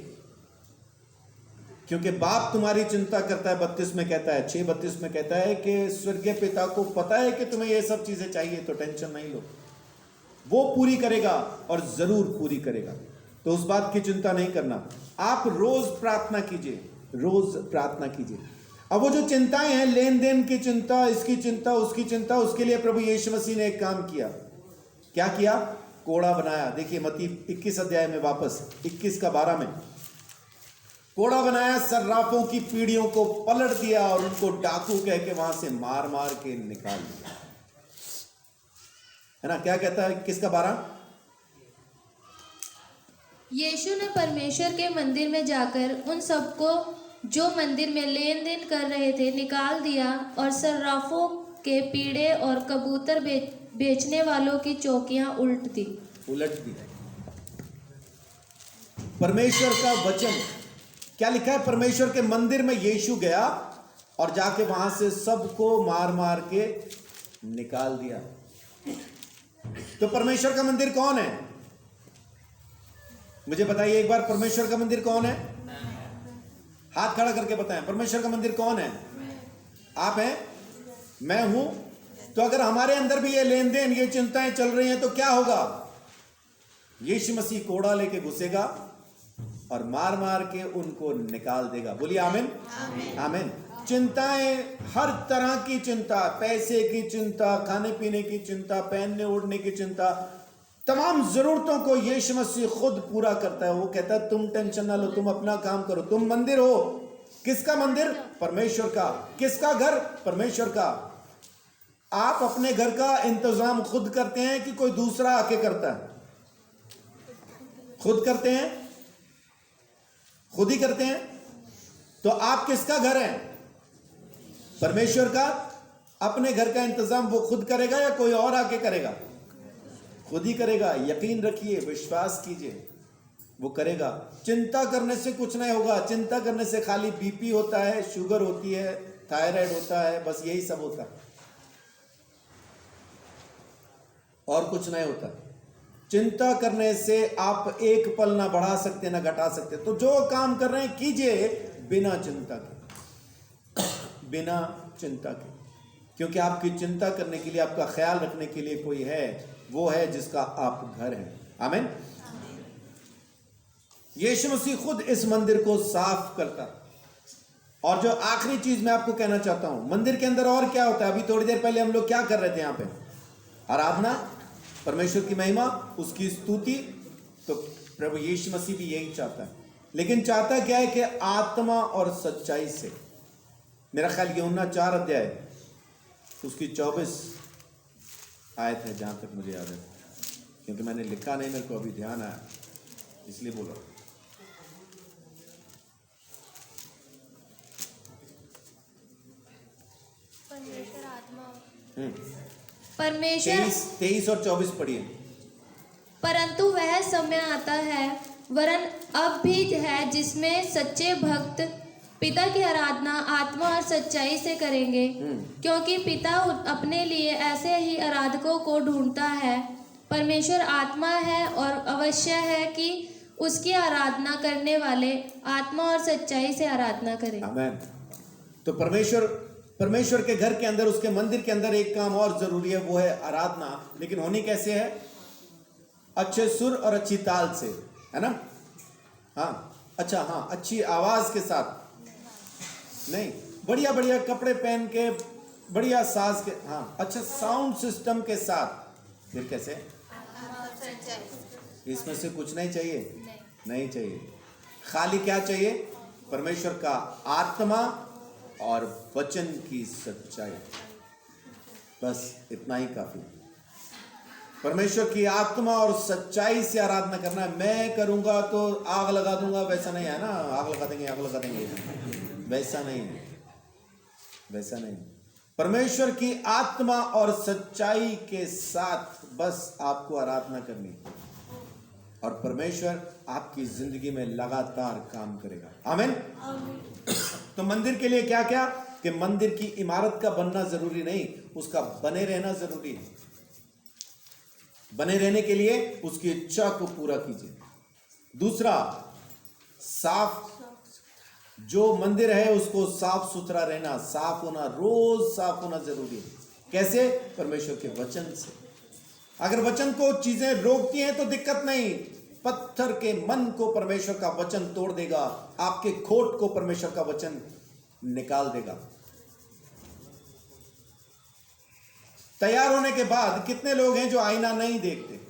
क्योंकि बाप तुम्हारी चिंता करता है। 32 में कहता है, 6:32 में कहता है कि स्वर्गीय पिता को पता है कि तुम्हें ये सब चीजें चाहिए, तो टेंशन नहीं लो, वो पूरी करेगा और जरूर पूरी करेगा। तो उस बात की चिंता नहीं करना। आप रोज प्रार्थना कीजिए, रोज प्रार्थना कीजिए। अब वो जो चिंताएं हैं, लेन देन की चिंता, इसकी चिंता, उसकी चिंता, उसके लिए प्रभु यीशु मसीह ने एक काम किया। क्या किया? कोड़ा बनाया। देखिए मत्ती 21 अध्याय में, वापस 21:12 में, कोड़ा बनाया, सर्राफों की पीढ़ियों को पलट दिया और उनको डाकू कह के वहां से मार मार के निकाल दिया। है ना? क्या कहता है 21:12? यीशु ने परमेश्वर के मंदिर में जाकर उन सबको जो मंदिर में लेन देन कर रहे थे निकाल दिया और सर्राफों के पीड़े और कबूतर बेचने वालों की चौकियां उलट दी। परमेश्वर का वचन क्या लिखा है? परमेश्वर के मंदिर में यीशु गया और जाके वहां से सबको मार मार के निकाल दिया। तो परमेश्वर का मंदिर कौन है? मुझे बताइए एक बार, परमेश्वर का मंदिर कौन है? हाथ खड़ा करके बताएं, परमेश्वर का मंदिर कौन है? आप हैं, मैं हूं। तो अगर हमारे अंदर भी ये लेन देन, ये चिंताएं चल रही हैं, तो क्या होगा? यीशु मसीह कोड़ा लेके घुसेगा और मार मार के उनको निकाल देगा। बोलिए आमीन, आमीन। चिंताएं, हर तरह की चिंता, पैसे की चिंता, खाने पीने की चिंता, पहनने ओढ़ने की चिंता, तमाम जरूरतों को यीशु मसीह खुद पूरा करता है। वो कहता है तुम टेंशन ना लो, तुम अपना काम करो। तुम मंदिर हो। किसका मंदिर? परमेश्वर का। किसका घर? परमेश्वर का। आप अपने घर का इंतजाम खुद करते हैं कि कोई दूसरा आके करता है? खुद करते हैं, खुद ही करते हैं। तो आप किसका घर है? परमेश्वर का। अपने घर का इंतजाम वो खुद करेगा या कोई और आके करेगा? खुद ही करेगा। यकीन रखिए, विश्वास कीजिए, वो करेगा। चिंता करने से कुछ नहीं होगा। चिंता करने से खाली बीपी होता है, शुगर होती है, थायराइड होता है, बस यही सब होता है, और कुछ नहीं होता। चिंता करने से आप एक पल ना बढ़ा सकते ना घटा सकते। तो जो काम कर रहे हैं कीजिए बिना चिंता के, बिना चिंता के, क्योंकि आपकी चिंता करने के लिए, आपका ख्याल रखने के लिए कोई है, वो है जिसका आप घर हैं। आमीन। यीशु मसीह खुद इस मंदिर को साफ करता। और जो आखिरी चीज मैं आपको कहना चाहता हूं, मंदिर के अंदर और क्या होता है? अभी थोड़ी देर पहले हम लोग क्या कर रहे थे? यहां पे आराधना, परमेश्वर की महिमा, उसकी स्तुति। तो प्रभु यीशु मसीह भी यही चाहता है, लेकिन चाहता क्या है? कि आत्मा और सच्चाई से। मेरा ख्याल यूहन्ना 4 अध्याय उसकी 24 आयत है, जहां तक मुझे याद है, क्योंकि मैंने लिखा नहीं, मेरे को अभी ध्यान आया इसलिए बोला। परमेश्वर 23 और 24 पढ़िए। परंतु वह समय आता है, वरन अब भी है, जिसमें सच्चे भक्त पिता की आराधना आत्मा और सच्चाई से करेंगे, क्योंकि पिता अपने लिए ऐसे ही आराधकों को ढूंढता है। परमेश्वर आत्मा है और अवश्य है कि उसकी आराधना करने वाले आत्मा और सच्चाई से आराधना करें। आमीन। तो परमेश्वर के घर के अंदर, उसके मंदिर के अंदर एक काम और जरूरी है, वो है आराधना। लेकिन होनी कैसे है? अच्छे सुर और अच्छी ताल से, है ना? हाँ, अच्छा, हाँ, अच्छी आवाज के साथ नहीं, बढ़िया बढ़िया कपड़े पहन के, बढ़िया साज के, हाँ, अच्छा साउंड सिस्टम के साथ। फिर कैसे? इसमें से कुछ नहीं चाहिए, नहीं चाहिए। खाली क्या चाहिए? परमेश्वर का आत्मा और वचन की सच्चाई, बस इतना ही काफी। परमेश्वर की आत्मा और सच्चाई से आराधना करना है। मैं करूंगा तो आग लगा दूंगा, वैसा नहीं है ना। आग लगा देंगे, वैसा नहीं है, वैसा नहीं। परमेश्वर की आत्मा और सच्चाई के साथ बस आपको आराधना करनी है और परमेश्वर आपकी जिंदगी में लगातार काम करेगा। आमीन। तो मंदिर के लिए क्या क्या, कि मंदिर की इमारत का बनना जरूरी नहीं, उसका बने रहना जरूरी है। बने रहने के लिए उसकी इच्छा को पूरा कीजिए। दूसरा, साफ, जो मंदिर है उसको साफ सुथरा रहना, साफ होना, रोज साफ होना जरूरी है। कैसे? परमेश्वर के वचन से। अगर वचन को चीजें रोकती हैं तो दिक्कत नहीं। पत्थर के मन को परमेश्वर का वचन तोड़ देगा, आपके खोट को परमेश्वर का वचन निकाल देगा। तैयार होने के बाद कितने लोग हैं जो आईना नहीं देखते?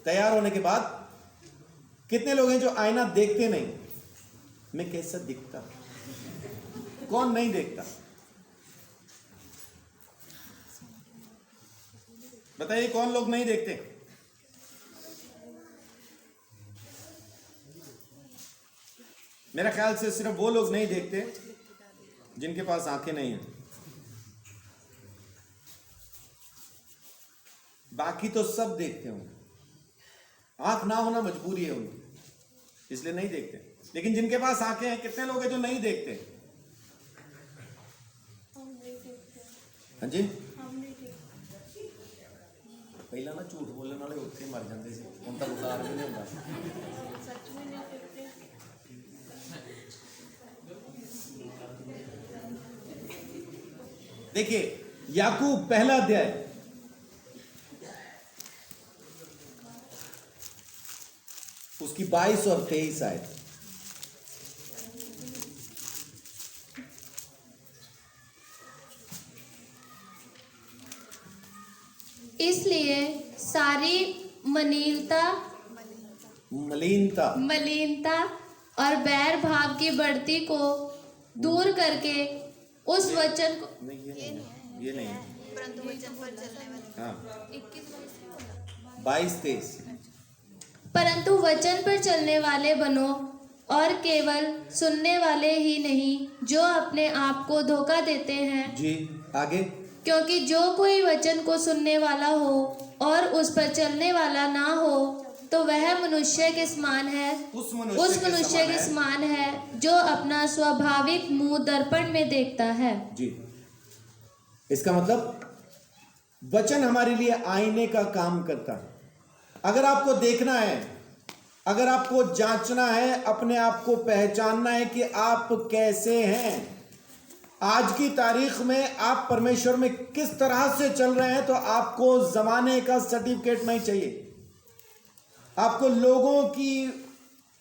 तैयार होने के बाद कितने लोग हैं जो आईना देखते नहीं? मैं कैसा दिखता, कौन नहीं देखता? बताइए, कौन लोग नहीं देखते? मेरा ख्याल से सिर्फ वो लोग नहीं देखते जिनके पास आंखें नहीं हैं। बाकी तो सब देखते होंगे। आंख ना होना मजबूरी है उनकी, इसलिए नहीं देखते। लेकिन जिनके पास आंखें हैं, कितने लोग हैं जो नहीं देखते? हाँ जी, पहला ना झूठ बोलने वाले उत्थे मर जाते थे, उन तक उतार भी नहीं होता। देखिए, याकूब पहला अध्याय उसकी 22 और 23 आयत। इसलिए सारी मलिनता और बैर भाव की बढ़ती को दूर करके उस वचन को नहीं, ये नहीं है। परंतु वचन पर चलने वाले। हाँ, 22-23। परंतु वचन पर चलने वाले बनो, और केवल सुनने वाले ही नहीं जो अपने आप को धोखा देते हैं। जी, आगे। क्योंकि जो कोई वचन को सुनने वाला हो और उस पर चलने वाला ना हो तो वह मनुष्य के समान है, उस मनुष्य के समान है जो अपना स्वाभाविक मुंह दर्पण में देखता है। जी, इसका मतलब वचन हमारे लिए आईने का काम करता है। अगर आपको देखना है, अगर आपको जांचना है, अपने आप को पहचानना है कि आप कैसे हैं, आज की तारीख में आप परमेश्वर में किस तरह से चल रहे हैं, तो आपको जमाने का सर्टिफिकेट नहीं चाहिए। आपको लोगों की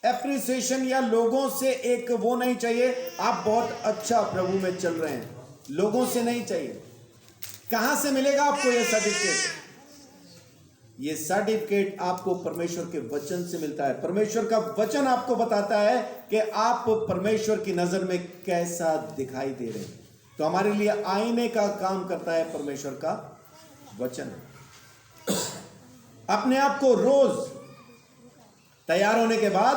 एप्रिसिएशन या लोगों से एक वो नहीं चाहिए, आप बहुत अच्छा प्रभु में चल रहे हैं, लोगों से नहीं चाहिए। कहां से मिलेगा आपको यह सर्टिफिकेट? ये सर्टिफिकेट आपको परमेश्वर के वचन से मिलता है। परमेश्वर का वचन आपको बताता है कि आप परमेश्वर की नजर में कैसा दिखाई दे रहे हैं। तो हमारे लिए आईने का काम करता है परमेश्वर का वचन। अपने आप को रोज तैयार होने के बाद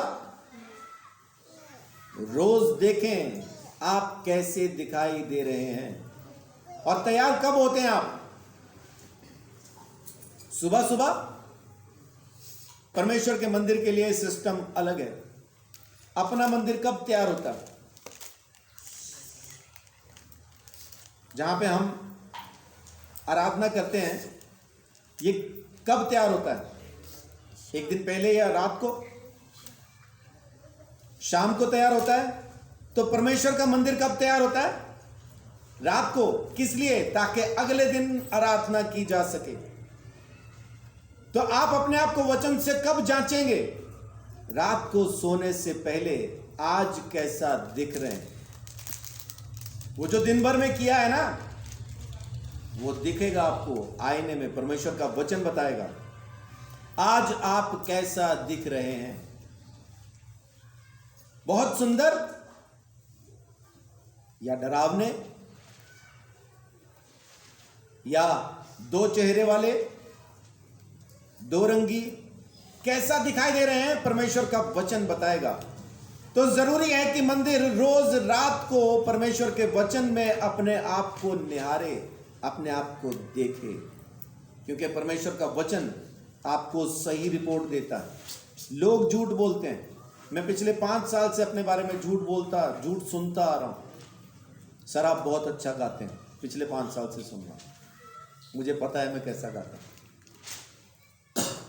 रोज देखें आप कैसे दिखाई दे रहे हैं। और तैयार कब होते हैं आप? सुबह सुबह। परमेश्वर के मंदिर के लिए सिस्टम अलग है। अपना मंदिर कब तैयार होता है? जहां पे हम आराधना करते हैं, ये कब तैयार होता है? एक दिन पहले या रात को, शाम को तैयार होता है। तो परमेश्वर का मंदिर कब तैयार होता है? रात को। किस लिए? ताकि अगले दिन आराधना की जा सके। तो आप अपने आप को वचन से कब जांचेंगे? रात को सोने से पहले आज कैसा दिख रहे हैं। वो जो दिन भर में किया है ना, वो दिखेगा आपको आईने में। परमेश्वर का वचन बताएगा आज आप कैसा दिख रहे हैं। बहुत सुंदर। या डरावने, या दो चेहरे वाले, दो रंगी, कैसा दिखाई दे रहे हैं परमेश्वर का वचन बताएगा। तो जरूरी है कि मंदिर रोज रात को परमेश्वर के वचन में अपने आप को निहारे, अपने आप को देखे, क्योंकि परमेश्वर का वचन आपको सही रिपोर्ट देता है। लोग झूठ बोलते हैं, मैं पिछले 5 साल से अपने बारे में झूठ सुनता आ रहा हूं। सर आप बहुत अच्छा गाते हैं, पिछले 5 साल से सुन रहा हूं, मुझे पता है मैं कैसा गाता हूं।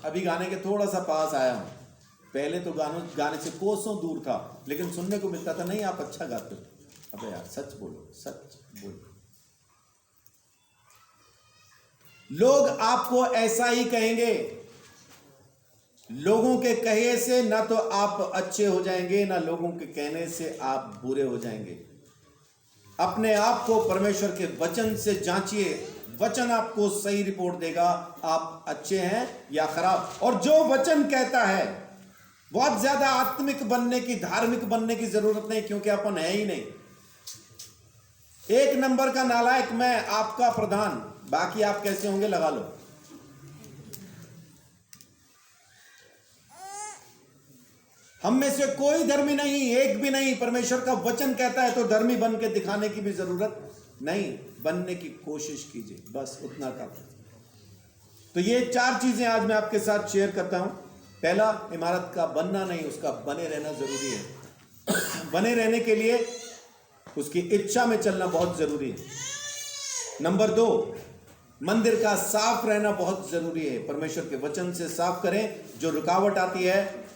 अभी गाने के थोड़ा सा पास आया हूं, पहले तो गाने से कोसों दूर था, लेकिन सुनने को मिलता था नहीं आप अच्छा गाते हो। अबे यार सच बोलो, सच बोलो। लोग आपको ऐसा ही कहेंगे। लोगों के कहे से ना तो आप अच्छे हो जाएंगे, ना लोगों के कहने से आप बुरे हो जाएंगे। अपने आप को परमेश्वर के वचन से जांचिए, वचन आपको सही रिपोर्ट देगा आप अच्छे हैं या खराब। और जो वचन कहता है, बहुत ज्यादा आत्मिक बनने की, धार्मिक बनने की जरूरत नहीं, क्योंकि अपन है ही नहीं। 1 नंबर का नालायक मैं, आपका प्रधान, बाकी आप कैसे होंगे लगा लो। हम में से कोई धर्मी नहीं, एक भी नहीं। परमेश्वर का वचन कहता है तो धर्मी बन के दिखाने की भी जरूरत नहीं, बनने की कोशिश कीजिए, बस उतना काफी। तो ये 4 चीजें आज मैं आपके साथ शेयर करता हूं। पहला, इमारत का बनना नहीं, उसका बने रहना जरूरी है। बने रहने के लिए उसकी इच्छा में चलना बहुत जरूरी है। नंबर 2, मंदिर का साफ रहना बहुत जरूरी है। परमेश्वर के वचन से साफ करें। जो रुकावट आती है,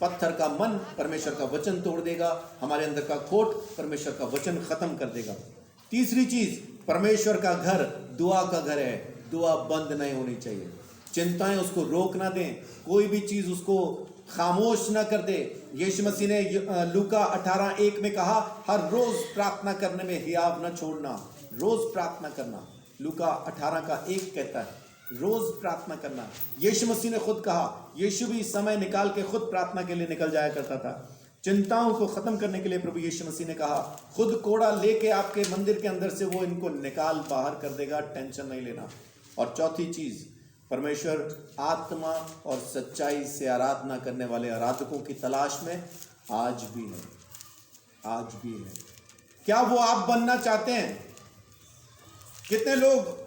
पत्थर का मन परमेश्वर का वचन तोड़ देगा, हमारे अंदर का खोट परमेश्वर का वचन खत्म कर देगा। तीसरी चीज, परमेश्वर का घर दुआ का घर है, दुआ बंद नहीं होनी चाहिए। चिंताएं उसको रोक ना दें, कोई भी चीज उसको खामोश ना कर दे। यीशु मसीह ने लूका 18:1 में कहा, हर रोज प्रार्थना करने में हियाव न छोड़ना, रोज प्रार्थना करना। लूका 18:1 कहता है रोज प्रार्थना करना। यीशु मसीह ने खुद कहा, यीशु भी समय निकाल के खुद प्रार्थना के लिए निकल जाया करता था। चिंताओं को खत्म करने के लिए प्रभु यीशु मसीह ने कहा, खुद कोड़ा लेके आपके मंदिर के अंदर से वो इनको निकाल बाहर कर देगा, टेंशन नहीं लेना। और चौथी चीज, परमेश्वर आत्मा और सच्चाई से आराधना करने वाले आराधकों की तलाश में आज भी है, आज भी है। क्या वो आप बनना चाहते हैं? कितने लोग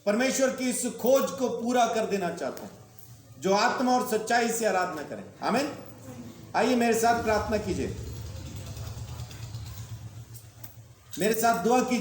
परमेश्वर की इस खोज को पूरा कर देना चाहते हैं, जो आत्मा और सच्चाई से आराधना करें? आमीन। आइए मेरे साथ प्रार्थना कीजिए, मेरे साथ दुआ कीजिए।